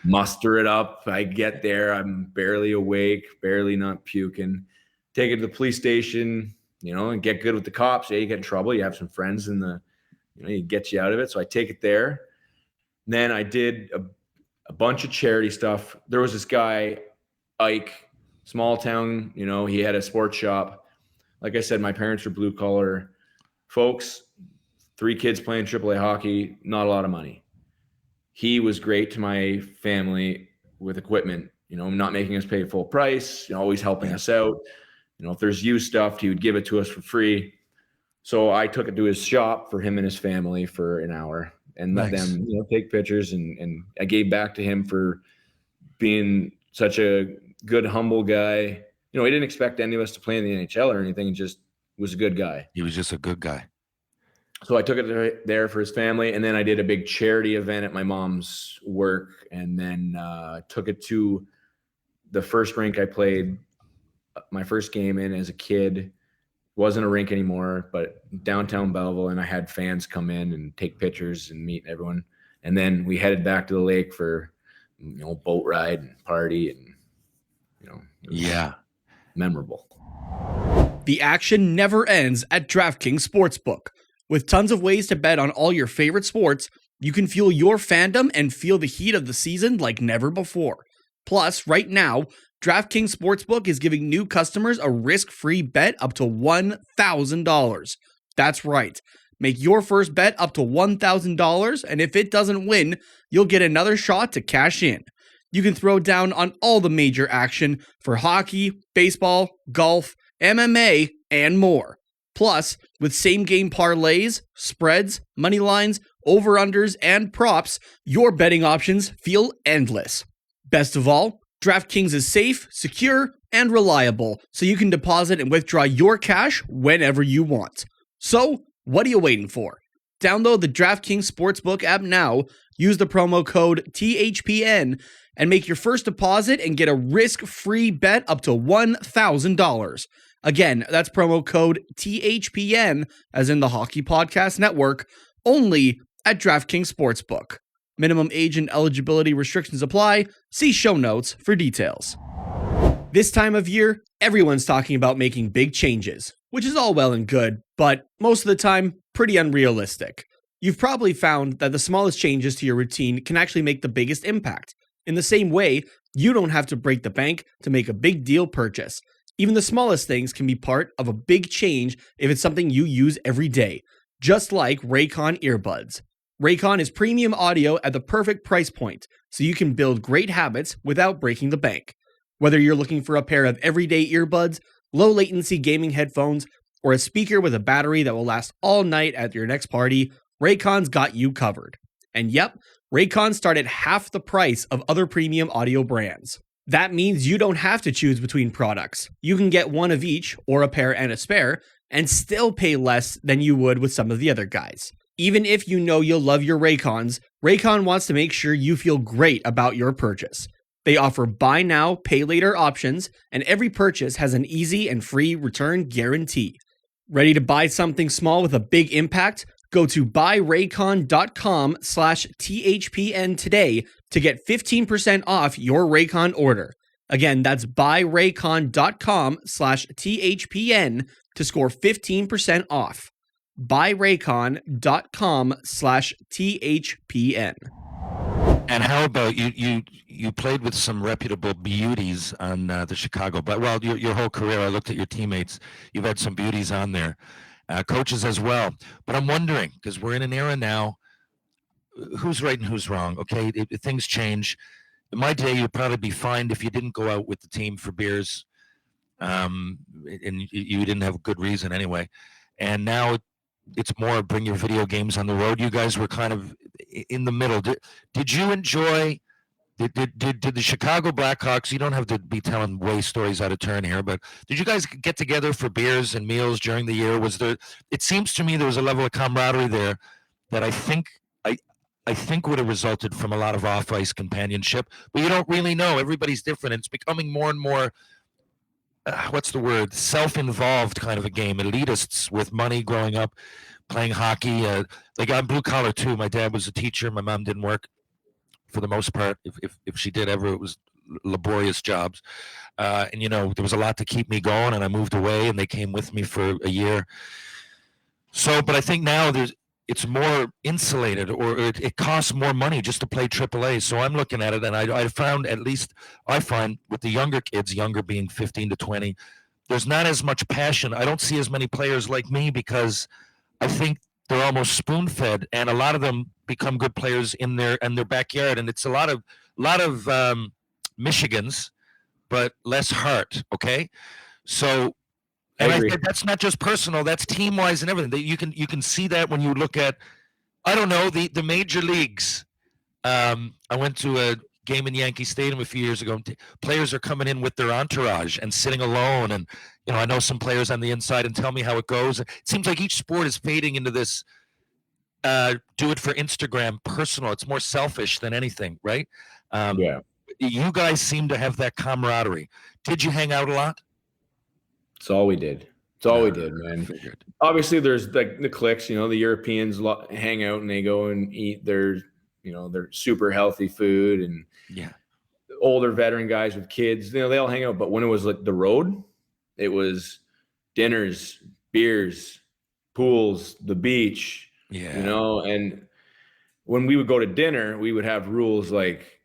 muster it up. I get there. I'm barely awake, barely not puking. Take it to the police station, you know, and get good with the cops. Yeah, you get in trouble. You have some friends in the, you know, you get you out of it. So I take it there. Then I did a bunch of charity stuff. There was this guy, Ike, small town, you know, he had a sports shop. Like I said, my parents were blue collar folks, 3 kids playing AAA hockey, not a lot of money. He was great to my family with equipment, you know, not making us pay full price, you know, always helping us out. You know, if there's used stuff, he would give it to us for free. So I took it to his shop for him and his family for an hour and let them, you know, take pictures. And I gave back to him for being such a good, humble guy. You know, he didn't expect any of us to play in the NHL or anything. He just was a good guy. He was just a good guy. So I took it there for his family. And then I did a big charity event at my mom's work. And then took it to the first rink I played my first game in as a kid. Wasn't a rink anymore, but downtown Belleville, and I had fans come in and take pictures and meet everyone. And then we headed back to the lake for, you know, boat ride and party, and, you know, it was memorable. The action never ends at DraftKings Sportsbook. With tons of ways to bet on all your favorite sports, you can fuel your fandom and feel the heat of the season like never before. Plus, right now, DraftKings Sportsbook is giving new customers a risk-free bet up to $1,000. That's right. Make your first bet up to $1,000, and if it doesn't win, you'll get another shot to cash in. You can throw down on all the major action for hockey, baseball, golf, MMA, and more. Plus, with same-game parlays, spreads, money lines, over-unders, and props, your betting options feel endless. Best of all, DraftKings is safe, secure, and reliable, so you can deposit and withdraw your cash whenever you want. So, what are you waiting for? Download the DraftKings Sportsbook app now, use the promo code THPN, and make your first deposit and get a risk-free bet up to $1,000. Again, that's promo code THPN, as in the Hockey Podcast Network, only at DraftKings Sportsbook. Minimum age and eligibility restrictions apply. See show notes for details. This time of year, everyone's talking about making big changes, which is all well and good, but most of the time, pretty unrealistic. You've probably found that the smallest changes to your routine can actually make the biggest impact. In the same way, you don't have to break the bank to make a big deal purchase. Even the smallest things can be part of a big change if it's something you use every day, just like Raycon earbuds. Raycon is premium audio at the perfect price point, so you can build great habits without breaking the bank. Whether you're looking for a pair of everyday earbuds, low latency gaming headphones, or a speaker with a battery that will last all night at your next party, Raycon's got you covered. And yep, Raycon start at half the price of other premium audio brands. That means you don't have to choose between products. You can get one of each, or a pair and a spare, and still pay less than you would with some of the other guys. Even if you know you'll love your Raycons, Raycon wants to make sure you feel great about your purchase. They offer buy now, pay later options, and every purchase has an easy and free return guarantee. Ready to buy something small with a big impact? Go to buyraycon.com/THPN today to get 15% off your Raycon order. Again, that's buyraycon.com/THPN to score 15% off. buyraycon.com/THPN. And how about you played with some reputable beauties on the Chicago, but well, your whole career, I looked at your teammates. You've had some beauties on there, coaches as well. But I'm wondering, because we're in an era now, who's right and who's wrong. Okay, things change. In my day, you'd probably be fined if you didn't go out with the team for beers, and you didn't have a good reason anyway. And now it's more bring your video games on the road. You guys were kind of in the middle. Did you enjoy? Did the Chicago Blackhawks? You don't have to be telling way stories out of turn here, but did you guys get together for beers and meals during the year? Was there? It seems to me there was a level of camaraderie there that I think would have resulted from a lot of off-ice companionship, but you don't really know. Everybody's different. It's becoming more and more, what's the word, self-involved kind of a game. Elitists with money growing up, playing hockey. Like I'm blue collar too. My dad was a teacher. My mom didn't work for the most part. If she did ever, it was laborious jobs. And, there was a lot to keep me going, and I moved away, and they came with me for a year. So, but I think now it's more insulated, or it costs more money just to play AAA. So I'm looking at it, and I found, at least I find with the younger kids, younger being 15 to 20, there's not as much passion. I don't see as many players like me because I think they're almost spoon-fed, and a lot of them become good players in their backyard. And it's a lot of Michigans, but less heart. Okay, so. And I think that's not just personal; that's team-wise and everything. You can see that when you look at, I don't know, the major leagues. I went to a game in Yankee Stadium a few years ago. Players are coming in with their entourage and sitting alone, and I know some players on the inside and tell me how it goes. It seems like each sport is fading into this do it for Instagram personal. It's more selfish than anything, right? Yeah. You guys seem to have that camaraderie. Did you hang out a lot? It's all we did. It's all we did, man. Obviously, there's like the cliques. The Europeans hang out and they go and eat their super healthy food, and older veteran guys with kids. They all hang out. But when it was like the road, it was dinners, beers, pools, the beach. And when we would go to dinner, we would have rules like,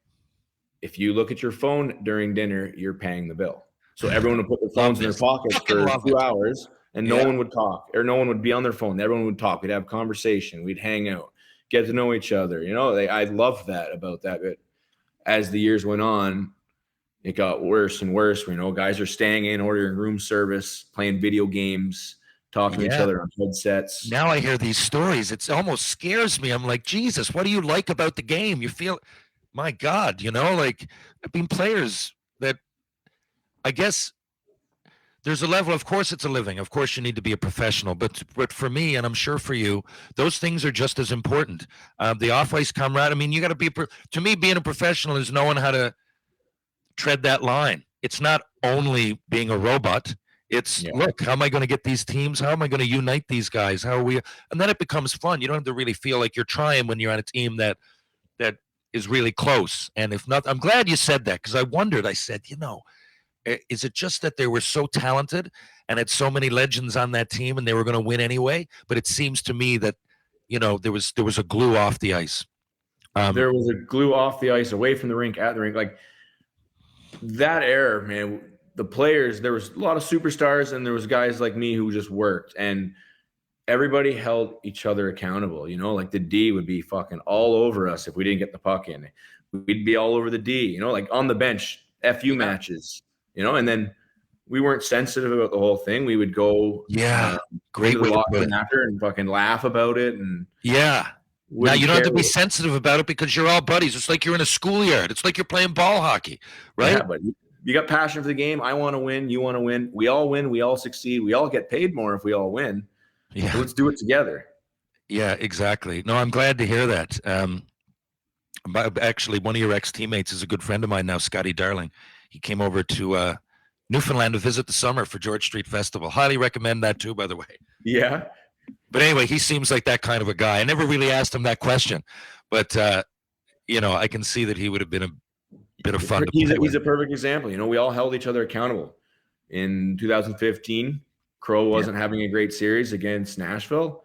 if you look at your phone during dinner, you're paying the bill. So everyone would put their phones in their pockets for 2 hours, and no one would talk, or no one would be on their phone. Everyone would talk. We'd have conversation. We'd hang out, get to know each other. I loved that about that. But as the years went on, it got worse and worse. Guys are staying in, ordering room service, playing video games, talking to each other on headsets. Now I hear these stories. It almost scares me. I'm like, Jesus, what do you like about the game? You feel, my God, like players that, I guess there's a level, of course it's a living. Of course you need to be a professional, but for me, and I'm sure for you, those things are just as important. The off-ice camaraderie, you got to be, to me, being a professional is knowing how to tread that line. It's not only being a robot. It's, look, how am I going to get these teams? How am I going to unite these guys? How are we? And then it becomes fun. You don't have to really feel like you're trying when you're on a team that is really close. And if not, I'm glad you said that, because I wondered, I said, is it just that they were so talented and had so many legends on that team and they were going to win anyway? But it seems to me that, there was a glue off the ice. There was a glue off the ice, away from the rink, at the rink. Like that era, man, the players, there was a lot of superstars and there was guys like me who just worked, and everybody held each other accountable. Like the D would be fucking all over us if we didn't get the puck in. We'd be all over the D, like on the bench, FU matches. And then we weren't sensitive about the whole thing. We would go, great way to put it, after and fucking laugh about it. And now you don't have to be sensitive about it because you're all buddies. It's like you're in a schoolyard. It's like you're playing ball hockey, right? Yeah, but you got passion for the game. I want to win. You want to win. We all win. We all succeed. We all get paid more if we all win. Yeah, so let's do it together. Yeah, exactly. No, I'm glad to hear that. Actually, one of your ex-teammates is a good friend of mine now, Scotty Darling. He came over to Newfoundland to visit the summer for George Street Festival. Highly recommend that too, by the way. Yeah. But anyway, he seems like that kind of a guy. I never really asked him that question, but I can see that he would have been a bit of fun. He's a perfect example. We all held each other accountable. In 2015, Crow wasn't having a great series against Nashville.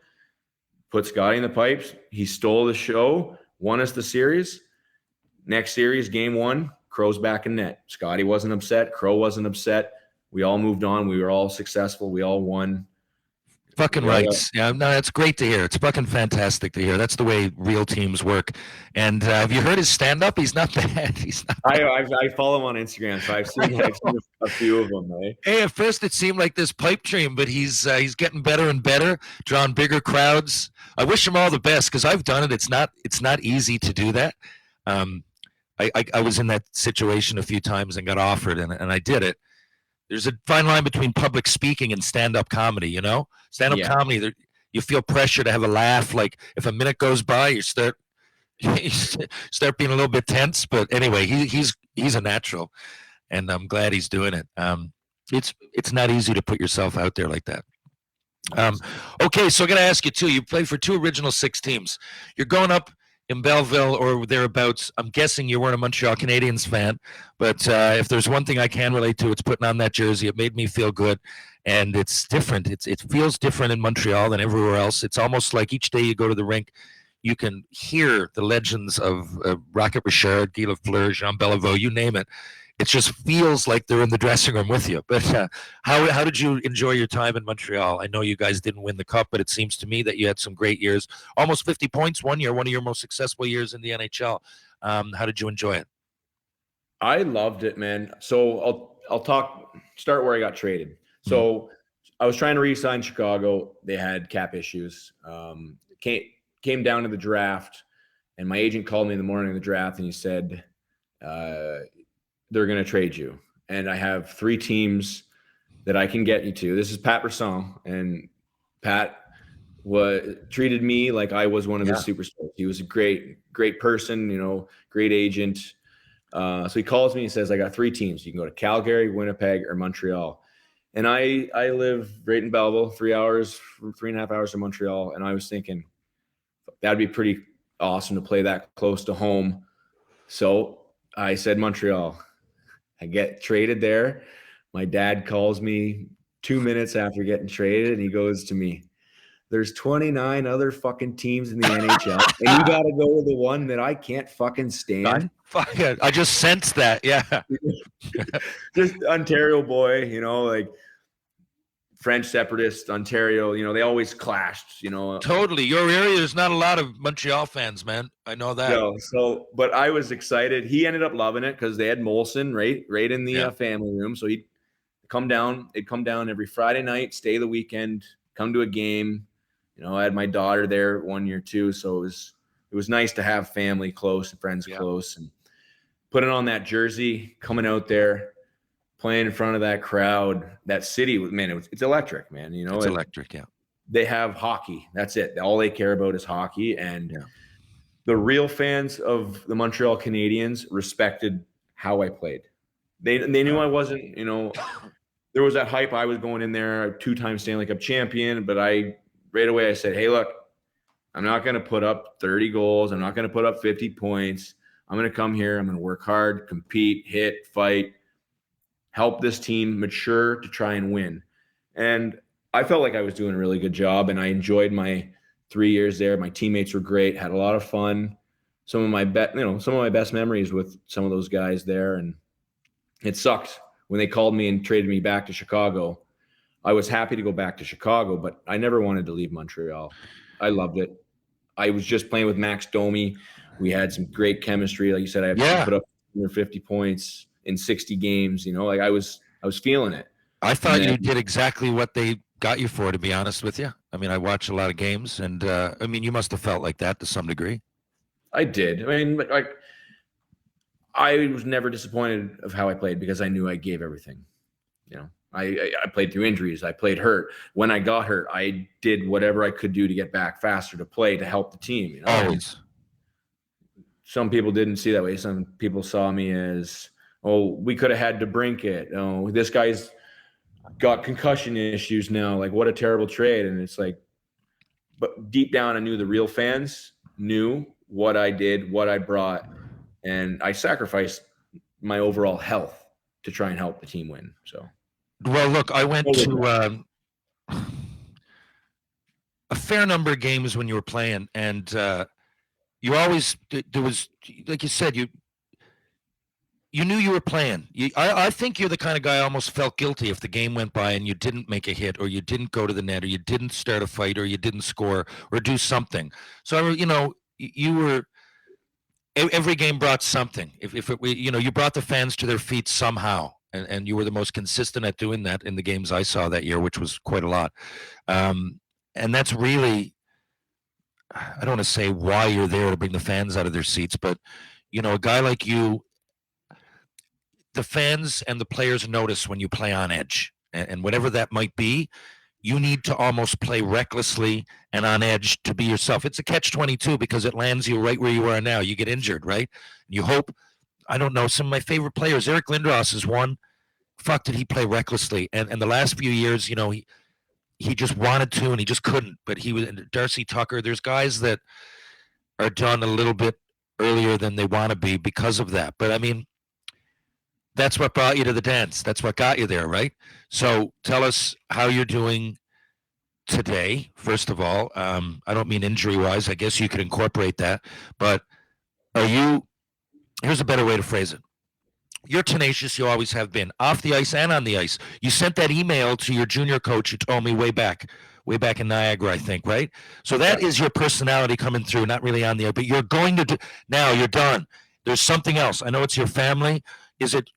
Put Scotty in the pipes. He stole the show, won us the series. Next series, game 1, Crow's back in net. Scotty wasn't upset. Crow wasn't upset. We all moved on. We were all successful. We all won. Fucking rights. Yeah, no, that's great to hear. It's fucking fantastic to hear. That's the way real teams work. And have you heard his stand-up? He's not bad. He's not bad. I follow him on Instagram, so I've seen a few of them. Eh? Hey, at first it seemed like this pipe dream, but he's getting better and better, drawing bigger crowds. I wish him all the best because I've done it. It's not easy to do that. I was in that situation a few times and got offered, and I did it. There's a fine line between public speaking and stand-up comedy, you know? Stand-up comedy, you feel pressure to have a laugh. Like if a minute goes by, you start being a little bit tense. But anyway, he's a natural, and I'm glad he's doing it. It's not easy to put yourself out there like that. Okay, so I got to ask you, too. You played for 2 Original 6 teams. You're going up in Belleville or thereabouts. I'm guessing you weren't a Montreal Canadiens fan, but if there's one thing I can relate to, it's putting on that jersey. It made me feel good, and it's different. It feels different in Montreal than everywhere else. It's almost like each day you go to the rink, you can hear the legends of Rocket Richard, Guy Lafleur, Jean Beliveau, you name it. It just feels like they're in the dressing room with you. But how did you enjoy your time in Montreal? I know you guys didn't win the Cup, but it seems to me that you had some great years. Almost 50 points one year, one of your most successful years in the NHL. How did you enjoy it? I loved it, man. So I'll start where I got traded. So I was trying to re-sign Chicago. They had cap issues. Came down to the draft, and my agent called me in the morning of the draft, and he said, they're going to trade you. And I have 3 teams that I can get you to. This is Pat Brisson, and Pat treated me like I was one of his superstars. He was a great person, you know, great agent. So he calls me and says, I got 3 teams. You can go to Calgary, Winnipeg, or Montreal. And I live right in Belleville, 3.5 hours from Montreal. And I was thinking that'd be pretty awesome to play that close to home. So I said, Montreal. I get traded there. My dad calls me 2 minutes after getting traded, and he goes to me, there's 29 other fucking teams in the NHL, and you got to go with the one that I can't fucking stand. I just sensed that. Yeah. Just Ontario boy, you know, like French separatist, Ontario, you know, they always clashed, you know. Totally. Your area, there's not a lot of Montreal fans, man. I know that. No, but I was excited. He ended up loving it because they had Molson right in the family room. So he'd come down every Friday night, stay the weekend, come to a game. You know, I had my daughter there 1 year too. So it was nice to have family close and friends close, and putting on that jersey, coming out there, playing in front of that crowd, that city, man, it's electric, man. You know, it's electric. Yeah. They have hockey. That's it. All they care about is hockey. And the real fans of the Montreal Canadiens respected how I played. They knew I wasn't, you know, there was that hype. I was going in there, a 2-time Stanley Cup champion, but right away I said, hey, look, I'm not going to put up 30 goals. I'm not going to put up 50 points. I'm going to come here. I'm going to work hard, compete, hit, fight, help this team mature to try and win. And I felt like I was doing a really good job, and I enjoyed my 3 years there. My teammates were great, had a lot of fun. Some of my best memories with some of those guys there. And it sucked when they called me and traded me back to Chicago. I was happy to go back to Chicago, but I never wanted to leave Montreal. I loved it. I was just playing with Max Domi. We had some great chemistry. Like you said, I had to put up 150 points in 60 games. You know, like I was feeling it. I thought you did exactly what they got you for, to be honest with you. I mean, I watched a lot of games, and I mean, you must have felt like that to some degree. I did. I mean, like, I was never disappointed of how I played because I knew I gave everything. You know, I played through injuries. I played hurt. When I got hurt, I did whatever I could do to get back faster, to play, to help the team. You know? Always. Some people didn't see that way. Some people saw me as, oh, we could have had DeBrincat. Oh, this guy's got concussion issues now. Like, what a terrible trade. And it's like, but deep down, I knew the real fans knew what I did, what I brought, and I sacrificed my overall health to try and help the team win. So, well, look, I went to a fair number of games when you were playing, and you always, there was, like you said, you knew you were playing. I think you're the kind of guy I almost felt guilty if the game went by and you didn't make a hit or you didn't go to the net or you didn't start a fight or you didn't score or do something. So, you were every game brought something. If it, you brought the fans to their feet somehow, and you were the most consistent at doing that in the games I saw that year, which was quite a lot. And that's really, I don't want to say why you're there to bring the fans out of their seats, but a guy like you, the fans and the players notice when you play on edge, and whatever that might be, you need to almost play recklessly and on edge to be yourself. It's a catch-22 because it lands you right where you are now. You get injured, right? You hope, I don't know, some of my favorite players, Eric Lindros is one. Fuck, did he play recklessly? And the last few years, he just wanted to and he just couldn't. But he was Darcy Tucker. There's guys that are done a little bit earlier than they want to be because of that. But I mean, that's what brought you to the dance. That's what got you there, right? So tell us how you're doing today, first of all. I don't mean injury-wise. I guess you could incorporate that. But here's a better way to phrase it. You're tenacious. You always have been, off the ice and on the ice. You sent that email to your junior coach who told me way back in Niagara, I think, right? So that is your personality coming through, not really on the ice. But you're going to now you're done. There's something else. I know it's your family. Is it,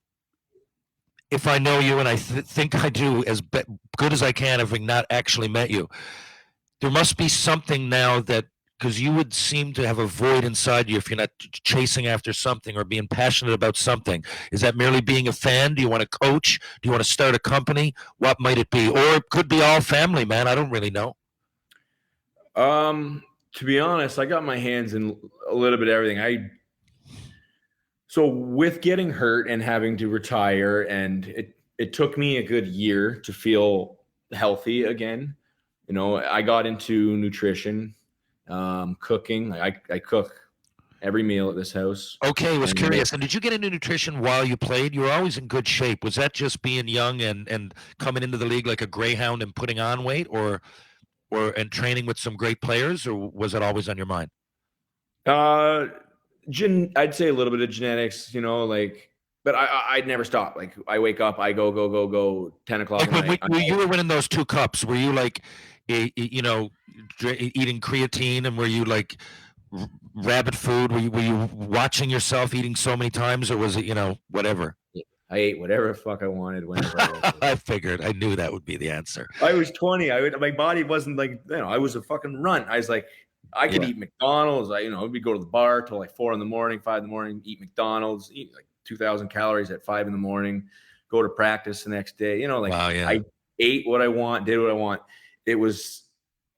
if I know you, and I think I do as good as I can, having not actually met you, there must be something now that, because you would seem to have a void inside you if you're not chasing after something or being passionate about something. Is that merely being a fan? Do you want to coach? Do you want to start a company? What might it be? Or it could be all family, man. I don't really know. To be honest, I got my hands in a little bit of everything. So with getting hurt and having to retire, and it took me a good year to feel healthy again. I got into nutrition, cooking. I cook every meal at this house. Okay, was curious. And did you get into nutrition while you played? You were always in good shape. Was that just being young and coming into the league like a greyhound and putting on weight, or and training with some great players, or was it always on your mind? I'd say a little bit of genetics, but I'd never stop. Like, I wake up, I go, 10 o'clock. Like when you were winning those 2 cups, were you like, eating creatine, and were you like rabbit food? Were you watching yourself eating so many times, or was it, whatever? I ate whatever the fuck I wanted whenever I wanted. I figured. I knew that would be the answer. I was 20. My body wasn't like, I was a fucking runt. I was like, I could eat McDonald's. We'd go to the bar till like 4 a.m, 5 a.m, eat McDonald's, eat like 2,000 calories at 5 a.m, go to practice the next day. Wow, yeah. I ate what I want, did what I want. It was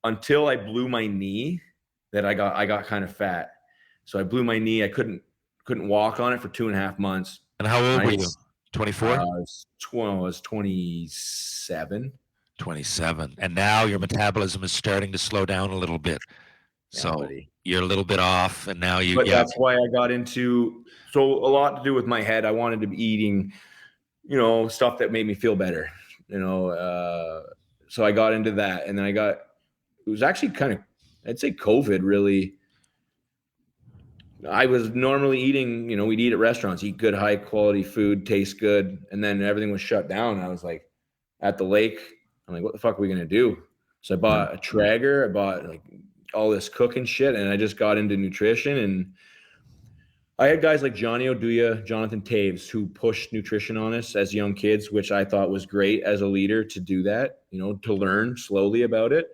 until I blew my knee that I got kind of fat. So I blew my knee. I couldn't walk on it for 2.5 months. And how old were you? 24? I was 27. 27. And now your metabolism is starting to slow down a little bit. So you're a little bit off, and now you. But that's why I got into, so a lot to do with my head. I wanted to be eating, stuff that made me feel better. So I got into that, and then it was actually kind of, I'd say COVID really. I was normally eating, we'd eat at restaurants, eat good, high quality food, taste good, and then everything was shut down. I was like, at the lake, I'm like, what the fuck are we gonna do? So I bought a Traeger, I bought like all this cooking shit, and I just got into nutrition. And I had guys like Johnny Oduya, Jonathan Taves, who pushed nutrition on us as young kids, which I thought was great as a leader to do that, to learn slowly about it.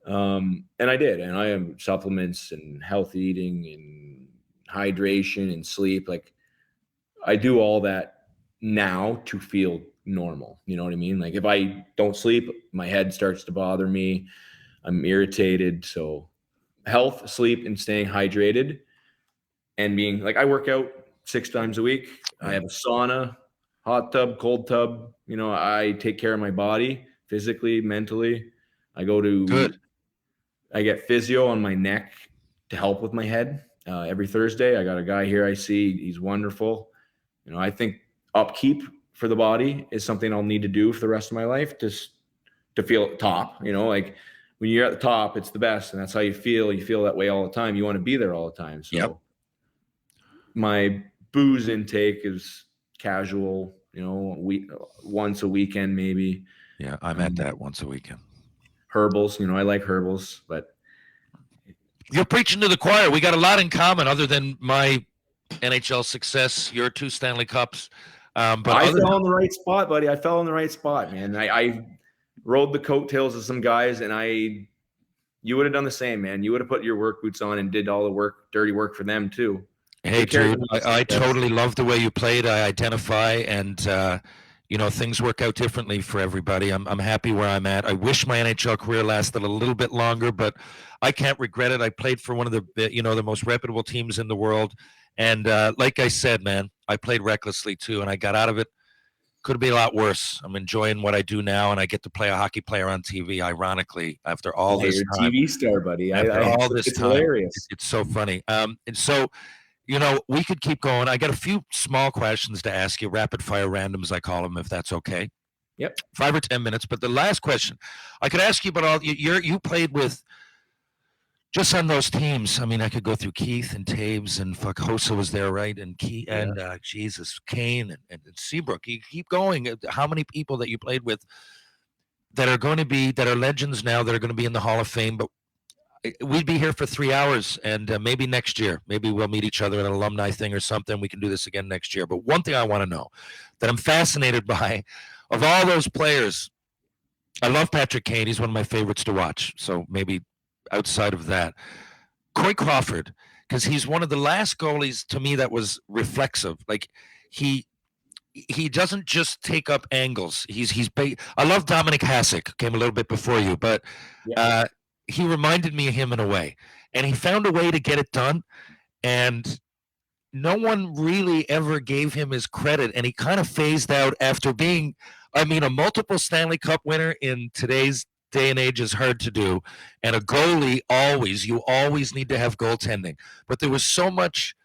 And I did, and I am supplements and healthy eating and hydration and sleep. Like, I do all that now to feel normal. You know what I mean? Like, if I don't sleep, my head starts to bother me. I'm irritated. So health, sleep, and staying hydrated, and being like, I work out 6 times a week. I have a sauna, hot tub, cold tub. I take care of my body physically, mentally. I get physio on my neck to help with my head. Every Thursday, I got a guy here I see. He's wonderful. I think upkeep for the body is something I'll need to do for the rest of my life to feel at the top. Like, when you're at the top, it's the best, and that's how you feel. You feel that way all the time. You want to be there all the time. So my booze intake is casual, once a weekend maybe. Yeah, I'm at that once a weekend. Herbals, I like herbals, but you're preaching to the choir. We got a lot in common other than my NHL success, your 2 Stanley Cups. But I fell in the right spot, buddy. I fell in the right spot, man. I rode the coattails of some guys, and you would have done the same, man. You would have put your work boots on and did all the dirty work for them too. Hey, dude, I totally love the way you played. I identify, and things work out differently for everybody. I'm happy where I'm at. I wish my NHL career lasted a little bit longer, but I can't regret it. I played for one of the most reputable teams in the world, and like I said, man, I played recklessly too, and I got out of it. Could be a lot worse. I'm enjoying what I do now, and I get to play a hockey player on TV. Ironically, after all this time, TV star, buddy. After all this it's time, hilarious. It's so funny. And so, we could keep going. I got a few small questions to ask you, rapid fire randoms, I call them, if that's okay. Yep. 5 or 10 minutes. But the last question, I could ask you about all you played with. Just on those teams, I mean, I could go through Keith and Taves and Hossa was there, right? And Kane and Seabrook. You keep going. How many people that you played with that are legends now that are going to be in the Hall of Fame? But we'd be here for 3 hours, and maybe next year, maybe we'll meet each other at an alumni thing or something. We can do this again next year. But one thing I want to know that I'm fascinated by, of all those players, I love Patrick Kane. He's one of my favorites to watch. So maybe outside of that, Corey Crawford, because he's one of the last goalies to me that was reflexive. Like he doesn't just take up angles. I love Dominic Hasek, came a little bit before you, but he reminded me of him in a way, and he found a way to get it done, and no one really ever gave him his credit, and he kind of phased out after being, a multiple Stanley Cup winner in today's day and age is hard to do, and a goalie you always need to have goaltending, but there was so much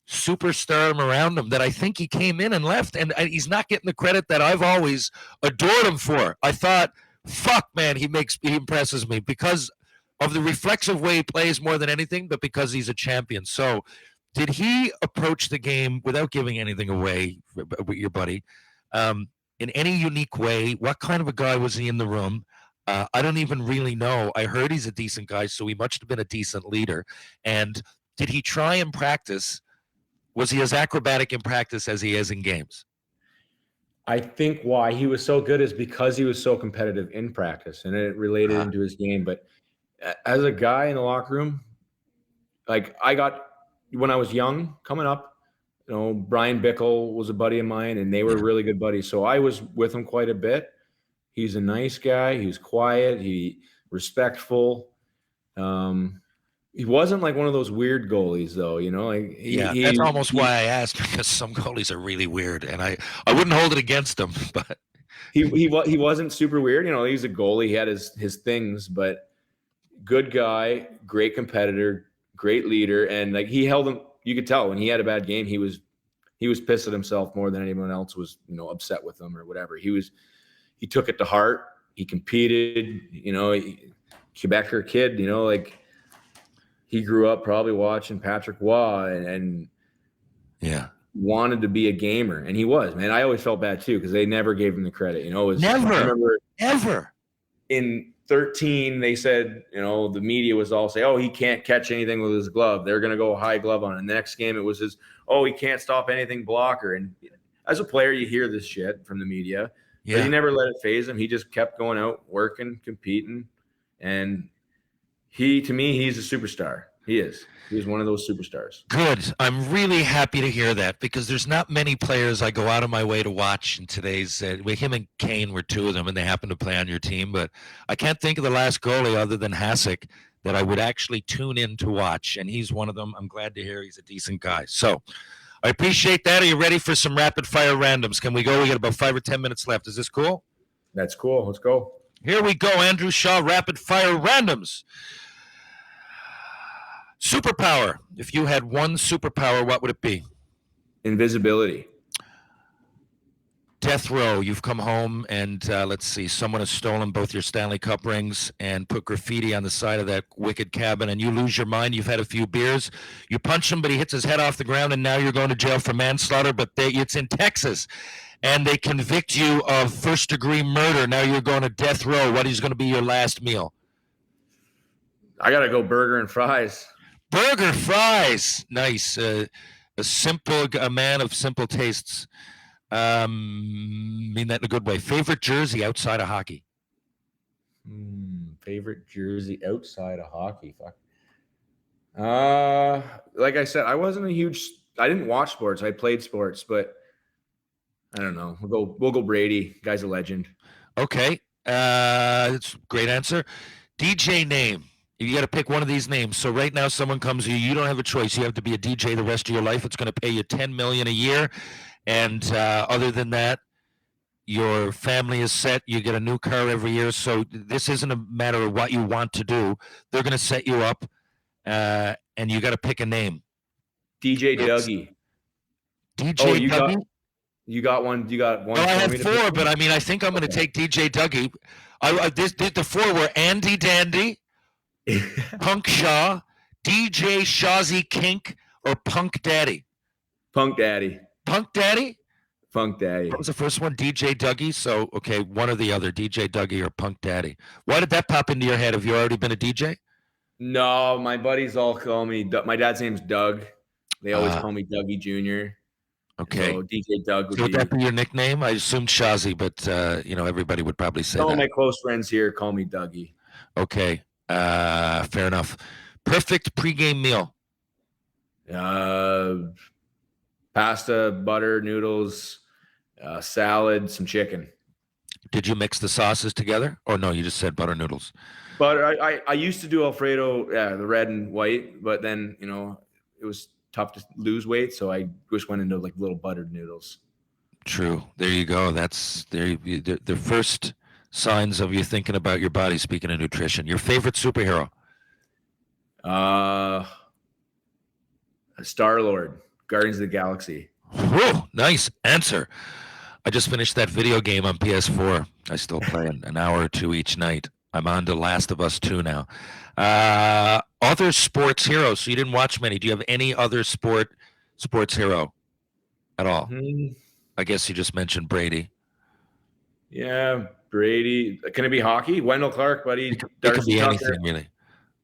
superstar around him that I think he came in and left, and he's not getting the credit that I've always adored him for. I thought, fuck, man, he impresses me because of the reflexive way he plays more than anything, but because he's a champion. So did he approach the game, without giving anything away with your buddy, in any unique way? What kind of a guy was he in the room? I don't even really know. I heard he's a decent guy, so he must have been a decent leader. And did he try in practice? Was he as acrobatic in practice as he is in games? I think why he was so good is because he was so competitive in practice, and it related into his game. But as a guy in the locker room, like when I was young, coming up, Brian Bickle was a buddy of mine, and they were really good buddies. So I was with him quite a bit. He's a nice guy. He was quiet. He respectful. He wasn't like one of those weird goalies, though. That's almost why I asked, because some goalies are really weird, and I wouldn't hold it against him. But he wasn't super weird. He's a goalie. He had his things, but good guy, great competitor, great leader, and like he held him. You could tell when he had a bad game, he was pissed at himself more than anyone else was, upset with him or whatever. He took it to heart. He competed, Quebecer kid, like he grew up probably watching Patrick Waugh and wanted to be a gamer. And he was, man. I always felt bad too, because they never gave him the credit. Ever. In 2013, they said, the media was all say, oh, he can't catch anything with his glove. They're going to go high glove on it. And the next game, it was he can't stop anything blocker. And as a player, you hear this shit from the media. But he never let it phase him. He just kept going out, working, competing. And to me, he's a superstar. He is. He's one of those superstars. Good. I'm really happy to hear that, because there's not many players I go out of my way to watch in today's him and Kane were two of them, and they happen to play on your team. But I can't think of the last goalie other than Hasek that I would actually tune in to watch, and he's one of them. I'm glad to hear he's a decent guy. So I appreciate that. Are you ready for some rapid fire randoms? Can we go? We got about 5 or 10 minutes left. Is this cool? That's cool. Let's go. Here we go. Andrew Shaw, rapid fire randoms. Superpower. If you had one superpower, what would it be? Invisibility. Death row. You've come home and let's see, someone has stolen both your Stanley Cup rings and put graffiti on the side of that wicked cabin, and you lose your mind. You've had a few beers. You punch him, but he hits his head off the ground, and now you're going to jail for manslaughter. But it's in Texas, and they convict you of first-degree murder. Now you're going to death row. What is going to be your last meal? I gotta go burger and fries. Burger, fries. Nice. A man of simple tastes. Mean that in a good way. Favorite jersey outside of hockey? Favorite jersey outside of hockey? Fuck. Like I said, I didn't watch sports. I played sports, but I don't know. We'll go Brady. Guy's a legend. Okay. It's a great answer. DJ name. You got to pick one of these names. So right now, someone comes to you. You don't have a choice. You have to be a DJ the rest of your life. It's going to pay you $10 million a year, and other than that, your family is set. You get a new car every year. So this isn't a matter of what you want to do. They're going to set you up, and you got to pick a name. DJ Dougie. DJ Dougie. You got one. You got one. Well, I had four, but I mean, I think I'm going to take DJ Dougie. The four were Andy Dandy, Punk Shaw, DJ Shawzy Kink, or Punk Daddy. Punk Daddy. Punk Daddy? Punk Daddy. That was the first one, DJ Dougie. So, okay, one or the other, DJ Dougie or Punk Daddy. Why did that pop into your head? Have you already been a DJ? No, my buddies all call me. My dad's name's Doug. They always call me Dougie Jr. Okay. So DJ Doug would that be your nickname? I assumed Shawzy, but everybody would probably say that. All my close friends here call me Dougie. Okay. Fair enough. Perfect pregame meal. Pasta, butter, noodles, salad, some chicken. Did you mix the sauces together? Or no, you just said butter noodles? Butter. I used to do Alfredo, the red and white, but then, it was tough to lose weight, so I just went into like little buttered noodles. True. There you go. That's the first signs of you thinking about your body, speaking of nutrition. Your favorite superhero? Star-Lord, Guardians of the Galaxy. Whoa, nice answer. I just finished that video game on PS4. I still play an hour or two each night. I'm on to Last of Us 2 now. Other sports heroes. So you didn't watch many. Do you have any other sports hero at all? I guess you just mentioned Brady. Yeah, Brady. Can it be hockey? Wendell Clark, buddy. It can be anything, really.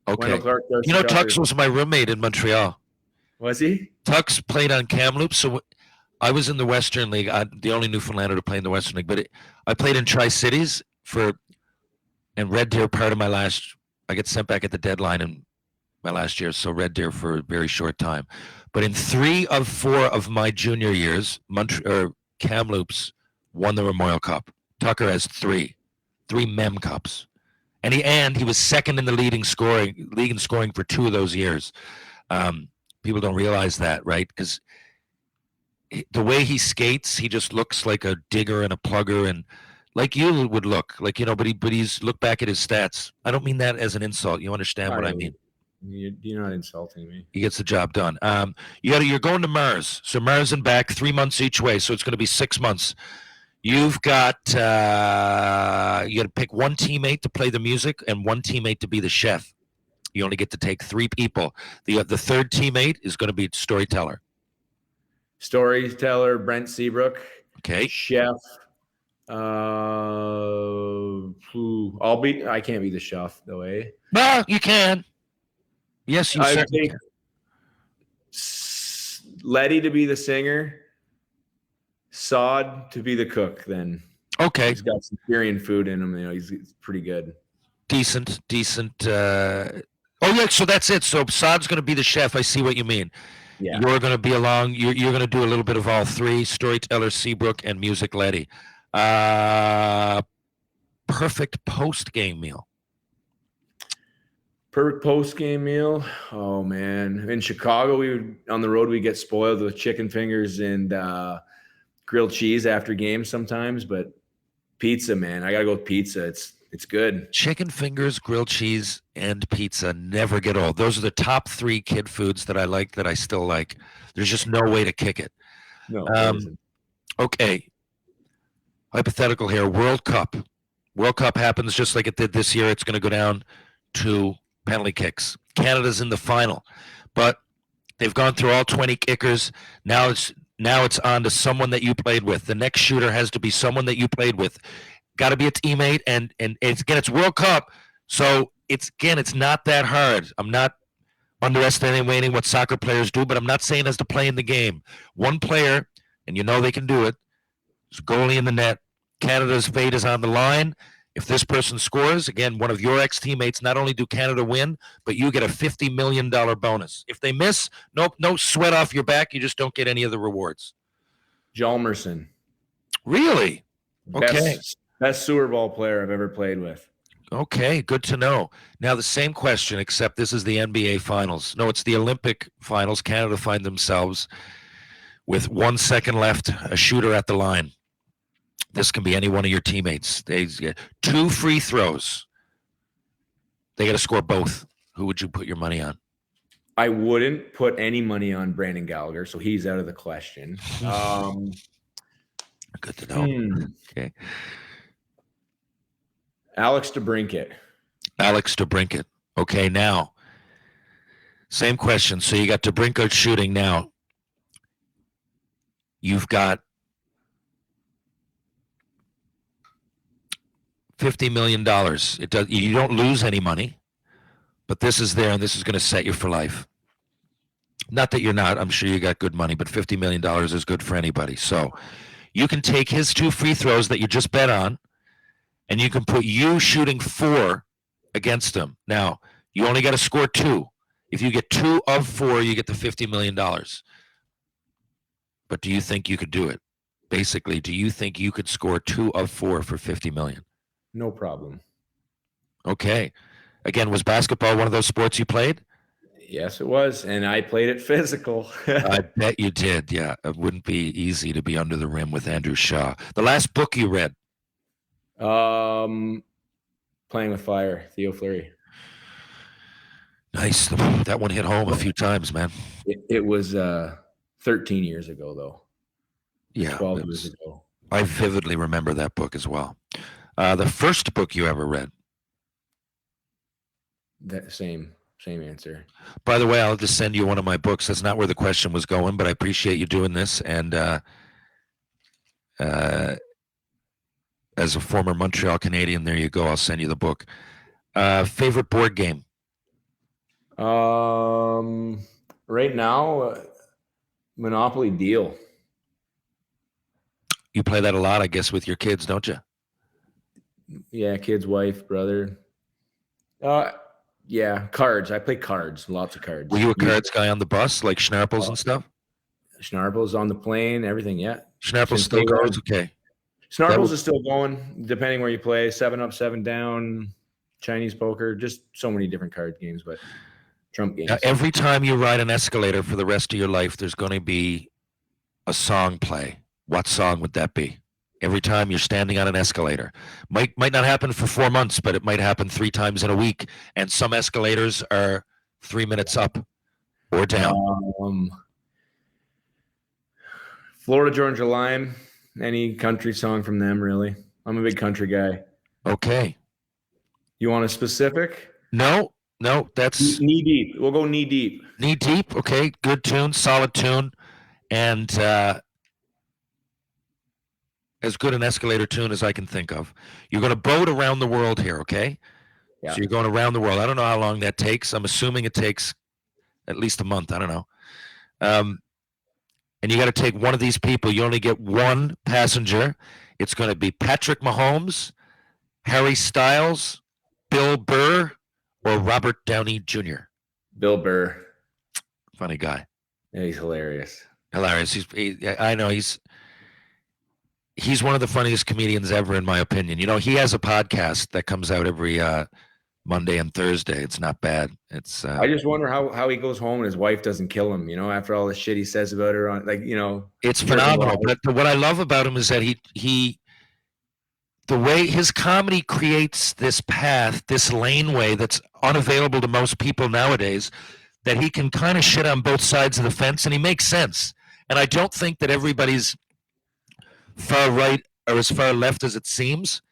Okay. Wendell Clark, Tux was my roommate in Montreal. Was he? Tux played on Kamloops. So I was in the Western League. I'm the only Newfoundlander to play in the Western League. But I played in Tri-Cities and Red Deer part of I get sent back at the deadline in my last year, so Red Deer for a very short time. But in 3 of 4 of my junior years, Kamloops won the Memorial Cup. Tucker has 3 Mem Cups. And he was second in the league in scoring for 2 of those years. People don't realize that, right? Because the way he skates, he just looks like a digger and a plugger, and like you would look, but he's look back at his stats. I don't mean that as an insult. You understand what I mean? You're not insulting me. He gets the job done. You're going to Mars. So Mars and back, 3 months each way. So it's going to be 6 months. You've got you got to pick one teammate to play the music and one teammate to be the chef. You only get to take 3 people. The third teammate is going to be storyteller. Storyteller, Brent Seabrook. Okay. Chef. I can't be the chef though, eh? No, you can. Yes, you I certainly think Letty to be the singer, Sod to be the cook. Then okay, he's got some Syrian food in him. He's pretty good. Decent. So that's it. So Sod's going to be the chef. I see what you mean. Yeah, you're going to be along. You're going to do a little bit of all 3: storyteller, Seabrook, and music, Letty. Perfect post-game meal. Perfect post-game meal. Oh man, in Chicago, on the road we get spoiled with chicken fingers and grilled cheese after games sometimes. But pizza, man, I gotta go with pizza. It's good. Chicken fingers, grilled cheese, and pizza never get old. Those are the top 3 kid foods that I like, that I still like. There's just no way to kick it. No. Okay. hypothetical here, World Cup. World Cup happens just like it did this year. It's going to go down to penalty kicks. Canada's in the final, but they've gone through all 20 kickers. Now it's on to someone that you played with. The next shooter has to be someone that you played with. Got to be a teammate, and it's World Cup, so it's not that hard. I'm not underestimating what soccer players do, but I'm not saying as to play in the game. One player, and they can do it. There's a goalie in the net. Canada's fate is on the line. If this person scores, again, one of your ex-teammates, not only do Canada win, but you get a $50 million bonus. If they miss, no sweat off your back. You just don't get any of the rewards. Hjalmarsson. Really? Okay. Best sewer ball player I've ever played with. Okay, good to know. Now, the same question, except this is the NBA Finals. No, it's the Olympic Finals. Canada find themselves with 1 second left, a shooter at the line. This can be any one of your teammates. They get 2 free throws. They got to score both. Who would you put your money on? I wouldn't put any money on Brandon Gallagher, so he's out of the question. Good to know. Okay. Alex DeBrincat. Okay, now, same question. So you got DeBrincat shooting now. You've got $50 million. You don't lose any money, but this is there, and this is going to set you for life. Not that you're not. I'm sure you got good money, but $50 million is good for anybody. So you can take his 2 free throws that you just bet on, and you can put you shooting 4 against him. Now, you only got to score 2. If you get 2 of 4, you get the $50 million. But do you think you could do it? Basically, do you think you could score 2 of 4 for $50 million? No problem. Okay. Again, was basketball one of those sports you played? Yes, it was, and I played it physical. I bet you did, yeah. It wouldn't be easy to be under the rim with Andrew Shaw. The last book you read? Playing with Fire, Theo Fleury. Nice. That one hit home a few times, man. It was 13 years ago, though. Yeah. 12 years ago. I vividly remember that book as well. The first book you ever read? That same answer. By the way, I'll just send you one of my books. That's not where the question was going, but I appreciate you doing this. And as a former Montreal Canadian, there you go. I'll send you the book. Favorite board game? Right now, Monopoly Deal. You play that a lot, I guess, with your kids, don't you? Yeah, kids, wife, brother. Yeah, cards. I play cards, lots of cards. Were you a cards guy on the bus, like Schnarples and stuff? Schnarples on the plane, everything, yeah. Schnarples still goes? Okay. Schnarples is still going, depending where you play. 7 up, 7 down, Chinese poker, just so many different card games, but Trump games. Now, every time you ride an escalator for the rest of your life, there's going to be a song play. What song would that be? Every time you're standing on an escalator. Might not happen for 4 months, but it might happen 3 times in a week. And some escalators are 3 minutes up or down. Florida Georgia Line, any country song from them, really. I'm a big country guy. Okay. You want a specific? No, that's... Knee Deep. We'll go Knee Deep. Knee Deep, okay. Good tune, solid tune. And... as good an escalator tune as I can think of. You're going to boat around the world here, okay? Yeah. So you're going around the world. I don't know how long that takes. I'm assuming it takes at least a month. I don't know. And you got to take one of these people. You only get one passenger. It's going to be Patrick Mahomes, Harry Styles, Bill Burr, or Robert Downey Jr. Bill Burr. Funny guy. Yeah, he's hilarious. I know he's one of the funniest comedians ever, in my opinion. He has a podcast that comes out every Monday and Thursday. It's not bad. It's. I just wonder how he goes home and his wife doesn't kill him. After all the shit he says about her on, It's phenomenal. But what I love about him is that he the way his comedy creates this path, this laneway that's unavailable to most people nowadays, that he can kind of shit on both sides of the fence, and he makes sense. And I don't think that everybody's far right are as far left as it seems.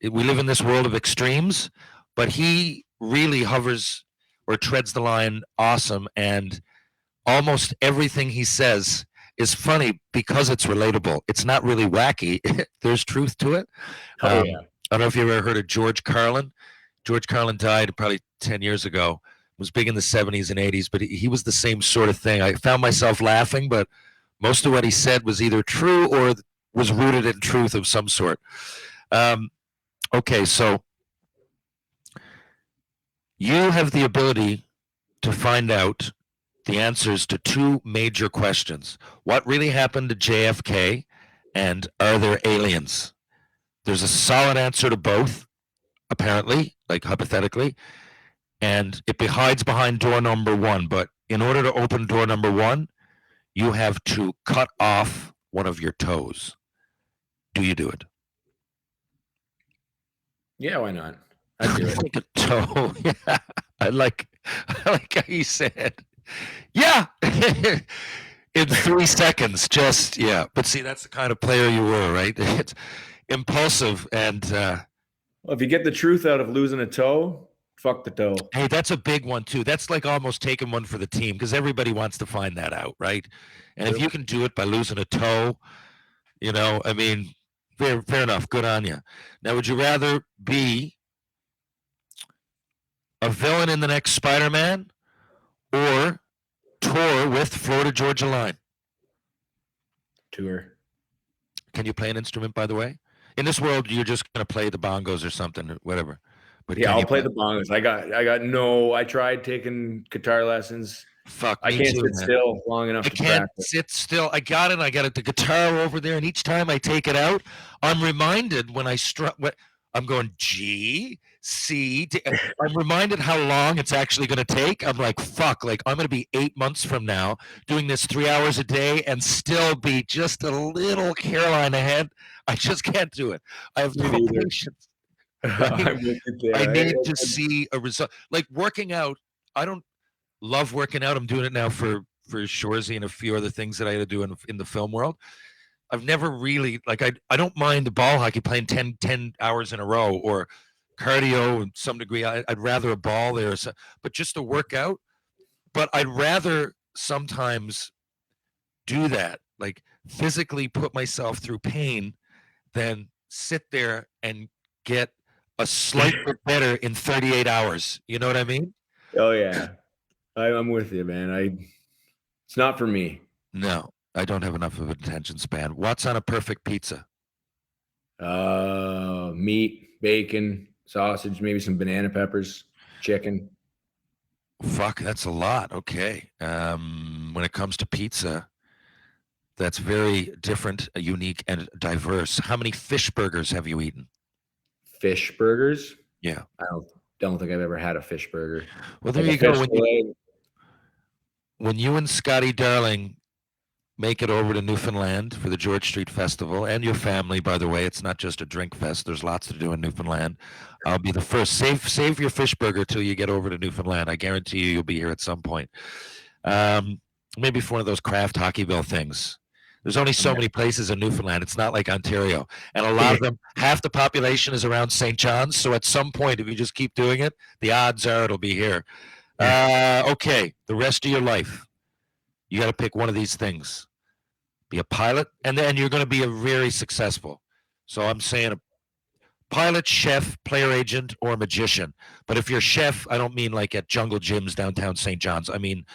We live in this world of extremes, but he really hovers or treads the line awesome, and almost everything he says is funny because it's relatable. It's not really wacky. There's truth to it. Oh yeah. I don't know if you ever heard of George Carlin. George Carlin died probably 10 years ago. Was big in the 70s and 80s, but he was the same sort of thing. I found myself laughing, but most of what he said was either true or was rooted in truth of some sort. Okay, so you have the ability to find out the answers to two major questions. What really happened to JFK, and are there aliens? There's a solid answer to both, apparently, like hypothetically, and it hides behind door number one. But in order to open door number one, you have to cut off one of your toes. Do you do it? Yeah, why not? I'd do it. Like a toe. Yeah. I like how you said, yeah, in 3 seconds, just, yeah. But see, that's the kind of player you were, right? It's impulsive and, Well, if you get the truth out of losing a toe, fuck the toe. hey, that's a big one too. That's like almost taking one for the team because everybody wants to find that out, right? And if you can do it by losing a toe, I mean, fair enough. Good on you. Now, would you rather be a villain in the next Spider-Man or tour with Florida Georgia Line? Tour. Can you play an instrument, by the way? In this world, you're just going to play the bongos or something, or whatever. But yeah, I'll play the bongos. I tried taking guitar lessons. Fuck, I can't sit still long enough to practice. I can't sit still. I got it. I got the guitar over there, and each time I take it out, I'm reminded when I struck. I'm going G, C. D. I'm reminded how long it's actually going to take. I'm like, fuck. Like I'm going to be 8 months from now doing this 3 hours a day and still be just a little hairline ahead. I just can't do it. I have no patience. I need to see a result. Like working out, I don't love working out. I'm doing it now for Shoresy and a few other things that I had to do in the film world. I've never really, like, I don't mind the ball hockey playing 10 hours in a row or cardio in some degree. I'd rather a ball there, but just to work out. But I'd rather sometimes do that, like physically put myself through pain than sit there and get a slight bit better in 38 hours. You know what I mean? Oh yeah. I'm with you, man. It's not for me. No, I don't have enough of an attention span. What's on a perfect pizza? Meat, bacon, sausage, maybe some banana peppers, chicken. Fuck, that's a lot. Okay. When it comes to pizza, that's very different, unique, and diverse. How many fish burgers have you eaten? Fish burgers? Yeah. I don't think I've ever had a fish burger. Well, there you go. When you and Scotty Darling make it over to Newfoundland for the George Street Festival, and your family, by the way, it's not just a drink fest. There's lots to do in Newfoundland. I'll be the first. Save your fish burger till you get over to Newfoundland. I guarantee you'll be here at some point. Maybe for one of those craft hockeyville things. There's only so many places in Newfoundland. It's not like Ontario. And a lot of them, half the population is around St. John's. So at some point, if you just keep doing it, the odds are it'll be here. Okay, the rest of your life, you got to pick one of these things. Be a pilot, and then you're going to be a very successful. So I'm saying a pilot, chef, player agent, or magician. But if you're chef, I don't mean like at Jungle Gyms downtown St. John's. I mean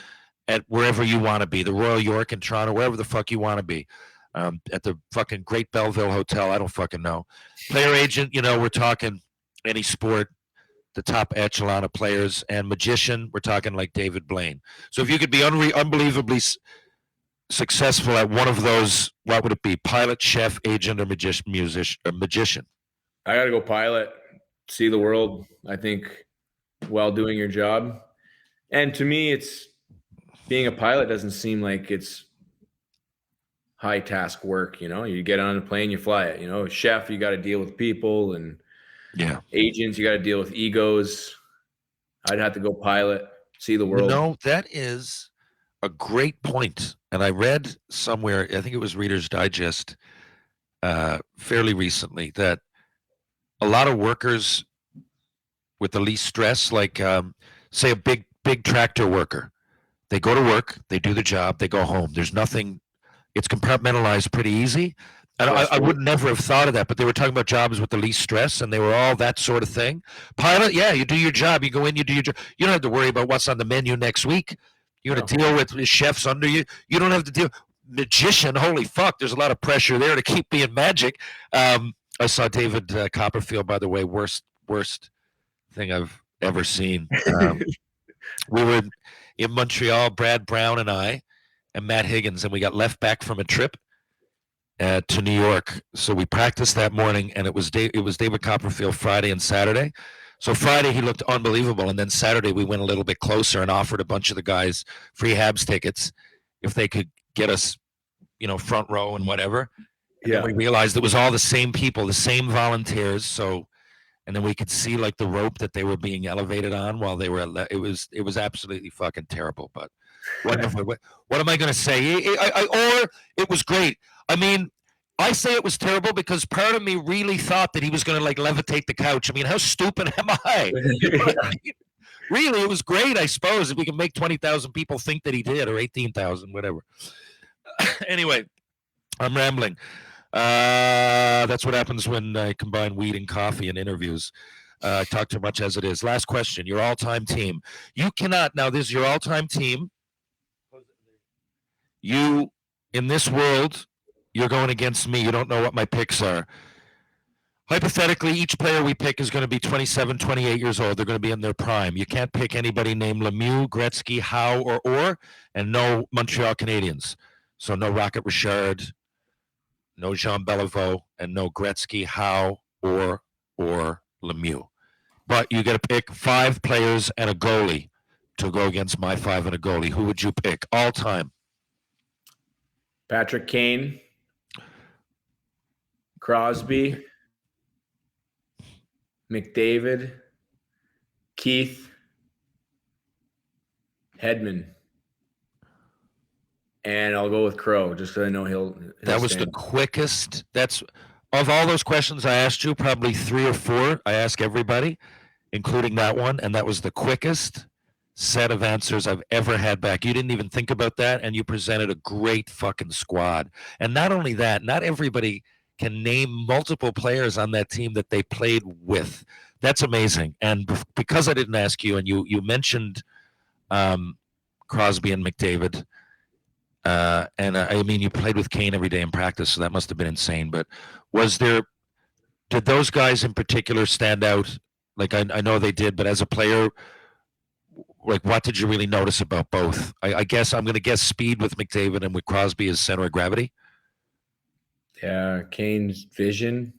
at wherever you want to be, the Royal York in Toronto, wherever the fuck you want to be. At the fucking Great Belleville Hotel, I don't fucking know. Player agent, we're talking any sport, the top echelon of players, and magician, we're talking like David Blaine. So if you could be unbelievably successful at one of those, what would it be? Pilot, chef, agent, or magician? I got to go pilot, see the world, I think, while doing your job. And to me, being a pilot doesn't seem like it's high task work. You get on a plane, you fly it. Chef, you got to deal with people, and agents, you got to deal with egos. I'd have to go pilot, see the world. That is a great point. And I read somewhere, I think it was Reader's Digest, fairly recently that a lot of workers with the least stress, like say a big tractor worker, they go to work, they do the job, they go home. There's nothing. It's compartmentalized pretty easy. And I would never have thought of that, but they were talking about jobs with the least stress, and they were all that sort of thing. Pilot, yeah, you do your job, you go in, you do your job. You don't have to worry about what's on the menu next week. You're going to deal with chefs under you. You don't have to deal. Magician, holy fuck, there's a lot of pressure there to keep being magic. I saw David Copperfield, by the way, worst thing I've ever seen. We were in Montreal, Brad Brown and I, and Matt Higgins, and we got left back from a trip to New York. So we practiced that morning, and it was David Copperfield Friday and Saturday. So Friday he looked unbelievable, and then Saturday we went a little bit closer and offered a bunch of the guys free Habs tickets if they could get us, front row and whatever. And then we realized it was all the same people, the same volunteers. So, and then we could see like the rope that they were being elevated on while they were. It was absolutely fucking terrible. But whatever. what am I going to say? Or it was great. I mean, I say it was terrible because part of me really thought that he was going to like levitate the couch. I mean, how stupid am I? I mean? Really, it was great. I suppose if we can make 20,000 people think that he did, or 18,000, whatever. Anyway, I'm rambling. That's what happens when I combine weed and coffee in interviews. I talk too much as it is. Last question. Your all-time team. You cannot. Now, this is your all-time team. You, in this world, you're going against me. You don't know what my picks are. Hypothetically, each player we pick is going to be 27, 28 years old. They're going to be in their prime. You can't pick anybody named Lemieux, Gretzky, Howe, or, and no Montreal Canadiens. So no Rocket Richard, no Jean Beliveau, and no Gretzky, Howe, or Lemieux. But you got to pick 5 players and a goalie to go against my 5 and a goalie. Who would you pick all time? Patrick Kane, Crosby, McDavid, Keith, Hedman, and I'll go with Crow just so I know he'll that was stand. The quickest. That's of all those questions I asked you, probably 3 or 4 I ask everybody, including that one, and that was the quickest set of answers I've ever had back. You didn't even think about that, and you presented a great fucking squad. And not only that, not everybody can name multiple players on that team that they played with. That's amazing. And because I didn't ask you, and you mentioned Crosby and McDavid, and I mean, you played with Kane every day in practice, so that must have been insane. But did those guys in particular stand out? Like I know they did, but as a player, like what did you really notice about both? I guess I'm going to guess speed with McDavid and with Crosby as center of gravity. Yeah, Kane's vision.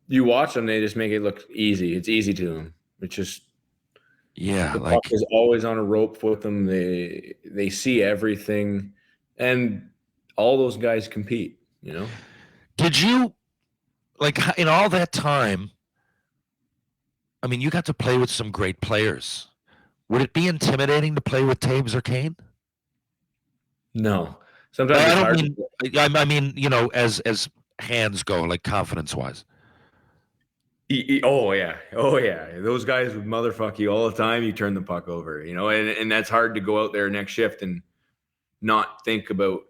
You watch them, they just make it look easy. It's easy to them. It's just the puck is always on a rope with them. They see everything, and all those guys compete. Did you like in all that time? I mean, you got to play with some great players. Would it be intimidating to play with Taves or Kane? No. Sometimes it's hard. I mean, as hands go, like confidence-wise. Oh yeah. Those guys would motherfuck you all the time. You turn the puck over, and that's hard to go out there next shift and not think about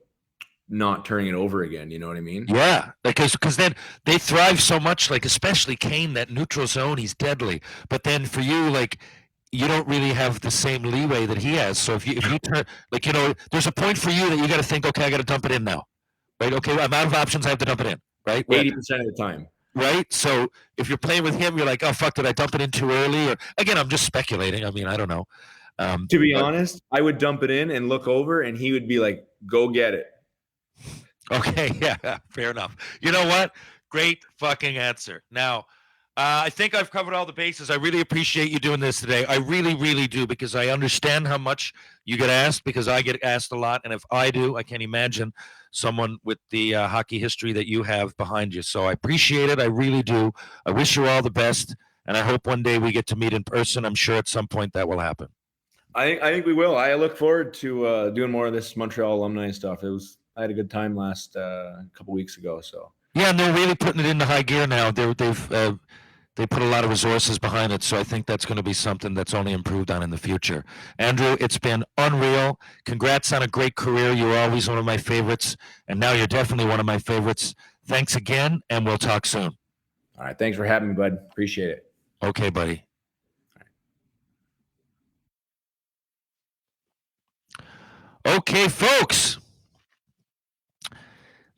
not turning it over again. You know what I mean? Yeah, because then they thrive so much. Like especially Kane, that neutral zone, he's deadly. But then for you, like you don't really have the same leeway that he has. So if you turn, like there's a point for you that you got to think, okay, I got to dump it in now, right? Okay, I'm out of options. I have to dump it in, right? 80% of the time. Right. So if you're playing with him, you're like, oh fuck, did I dump it in too early? Or again, I'm just speculating. I mean, I don't know. To be honest, I would dump it in and look over, and he would be like, "Go get it." Okay, yeah, fair enough. You know what? Great fucking answer. Now, I think I've covered all the bases. I really appreciate you doing this today. I really, really do, because I understand how much you get asked, because I get asked a lot. And if I do, I can't imagine someone with the hockey history that you have behind you. So I appreciate it. I really do. I wish you all the best. And I hope one day we get to meet in person. I'm sure at some point that will happen. I think we will. I look forward to doing more of this Montreal alumni stuff. It was I had a good time last couple weeks ago. So Yeah, and they're really putting it into high gear now. They put a lot of resources behind it, so I think that's going to be something that's only improved on in the future. Andrew, it's been unreal. Congrats on a great career. You were always one of my favorites, and now you're definitely one of my favorites. Thanks again, and we'll talk soon. all right, thanks for having me, bud. Appreciate it. Okay, buddy. Okay, folks.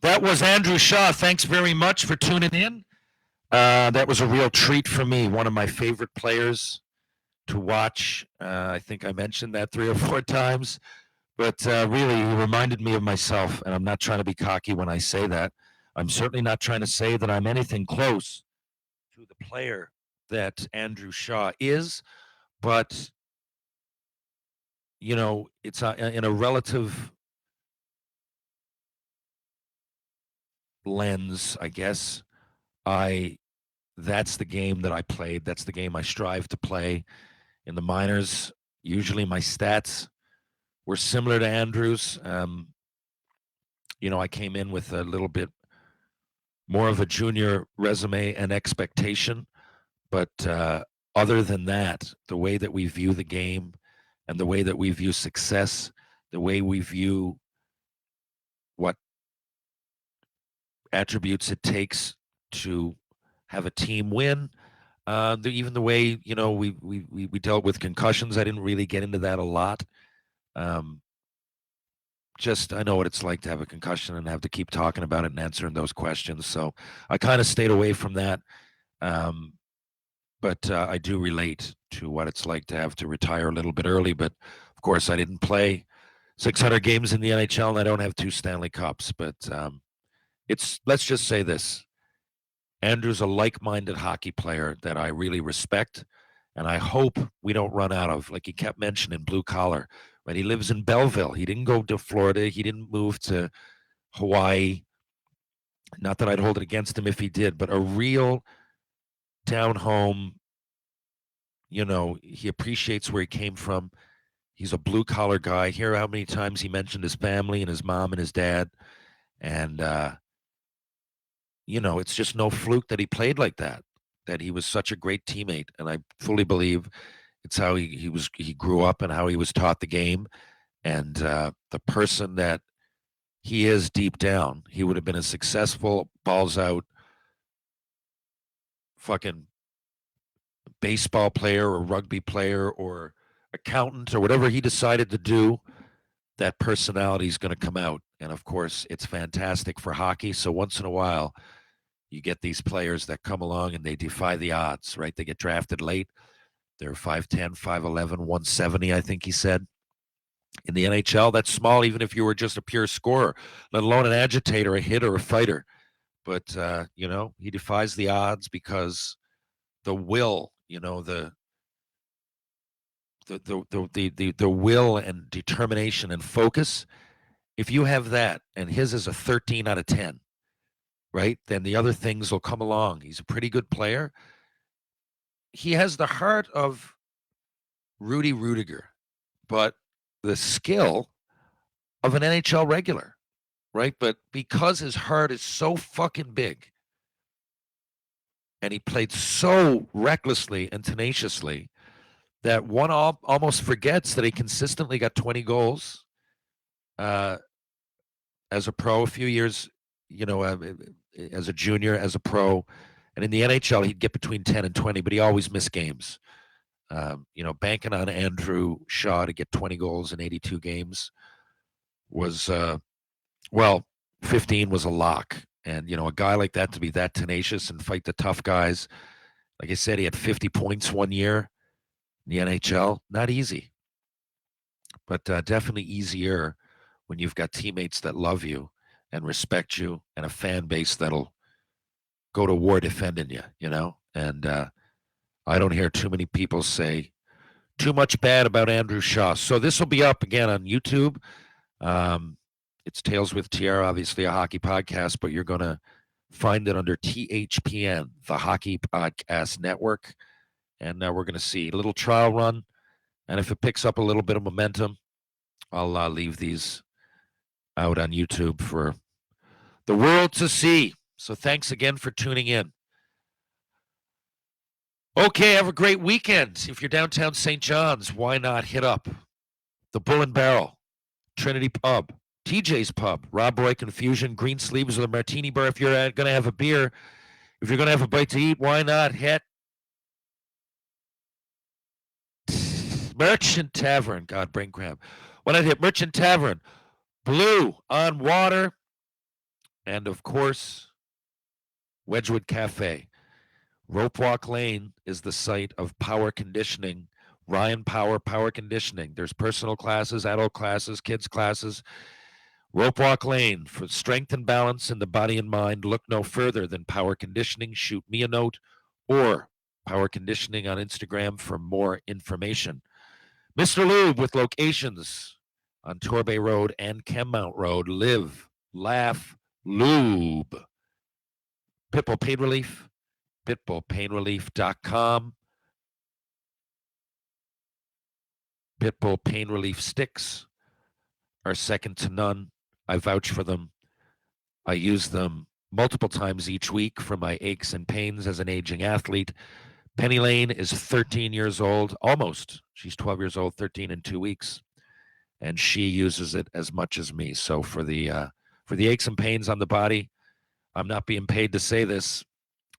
That was Andrew Shaw. Thanks very much for tuning in. That was a real treat for me. One of my favorite players to watch. I think I mentioned that 3 or 4 times. But really, he reminded me of myself. And I'm not trying to be cocky when I say that. I'm certainly not trying to say that I'm anything close to the player that Andrew Shaw is. But, you know, it's in a relative lens, I guess. That's the game that I played. That's the game I strive to play in the minors. Usually my stats were similar to Andrew's. You know, I came in with a little bit more of a junior resume and expectation. But other than that, the way that we view the game and the way that we view success, the way we view what attributes it takes to have a team win, even the way, you know, we dealt with concussions. I didn't really get into that a lot. Just I know what it's like to have a concussion and have to keep talking about it and answering those questions. So I kind of stayed away from that. But I do relate to what it's like to have to retire a little bit early. But of course, I didn't play 600 games in the NHL, and I don't have 2 Stanley Cups. But let's just say this: Andrew's a like-minded hockey player that I really respect, and I hope we don't run out of. Like he kept mentioning, blue collar. Right? He lives in Belleville. He didn't go to Florida. He didn't move to Hawaii. Not that I'd hold it against him if he did, but a real down home, you know, he appreciates where he came from. He's a blue collar guy. Hear how many times he mentioned his family and his mom and his dad. And, you know, it's just no fluke that he played like that he was such a great teammate. And I fully believe it's how he grew up and how he was taught the game. And the person that he is deep down, he would have been a successful, balls out, fucking baseball player or rugby player or accountant or whatever he decided to do. That personality is going to come out. And of course, it's fantastic for hockey. So once in a while, you get these players that come along and they defy the odds, right? They get drafted late. They're 5'10", 5'11", 170, I think he said. In the NHL, that's small, even if you were just a pure scorer, let alone an agitator, a hitter, a fighter. But, you know, he defies the odds because the will, you know, the will and determination and focus, if you have that, and his is a 13 out of 10, right, then the other things will come along. He's a pretty good player. He has the heart of Rudy Rudiger, but the skill of an NHL regular, right? But because his heart is so fucking big and he played so recklessly and tenaciously that one almost forgets that he consistently got 20 goals as a pro, a few years, you know, as a junior, as a pro. And in the NHL, he'd get between 10 and 20, but he always missed games. You know, banking on Andrew Shaw to get 20 goals in 82 games was, 15 was a lock. And, you know, a guy like that to be that tenacious and fight the tough guys. Like I said, he had 50 points one year in the NHL. Not easy, but definitely easier when you've got teammates that love you and respect you and a fan base that'll go to war defending you, you know? And I don't hear too many people say too much bad about Andrew Shaw. So this will be up again on YouTube. It's Tales with TR, obviously a hockey podcast, but you're going to find it under THPN, the Hockey Podcast Network. And we're going to see a little trial run. And if it picks up a little bit of momentum, I'll leave these out on YouTube for the world to see. So thanks again for tuning in. Okay, have a great weekend. If you're downtown St. John's, why not hit up the Bull and Barrel, Trinity Pub, TJ's Pub, Rob Roy Confusion, Green Sleeves, or the Martini Bar. If you're going to have a beer, if you're going to have a bite to eat, why not hit Merchant Tavern? God, brain cramp. Why not hit Merchant Tavern, Blue on Water, and of course, Wedgwood Cafe. Rope Walk Lane is the site of Power Conditioning, Ryan Power Conditioning. There's personal classes, adult classes, kids classes. Rope Walk Lane for strength and balance in the body and mind. Look no further than Power Conditioning. Shoot me a note or Power Conditioning on Instagram for more information. Mr. Lube with locations on Torbay Road and Kenmount Road. Live, laugh, lube. Pitbull Pain Relief, pitbullpainrelief.com. Pitbull Pain Relief sticks are second to none. I vouch for them. I use them multiple times each week for my aches and pains as an aging athlete. Penny Lane is 13 years old, almost. She's 12 years old, 13 in 2 weeks, and she uses it as much as me. So for the aches and pains on the body, I'm not being paid to say this.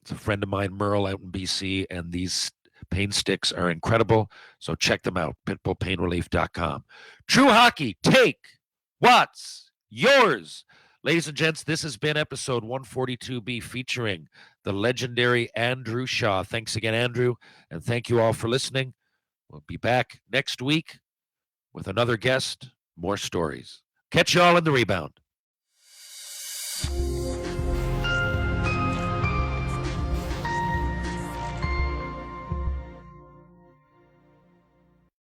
It's a friend of mine, Merle, out in BC, and these pain sticks are incredible. So check them out, pitbullpainrelief.com. True Hockey, take what's yours. Ladies and gents, this has been episode 142B featuring the legendary Andrew Shaw. Thanks again, Andrew, and thank you all for listening. We'll be back next week with another guest, more stories. Catch you all in the rebound.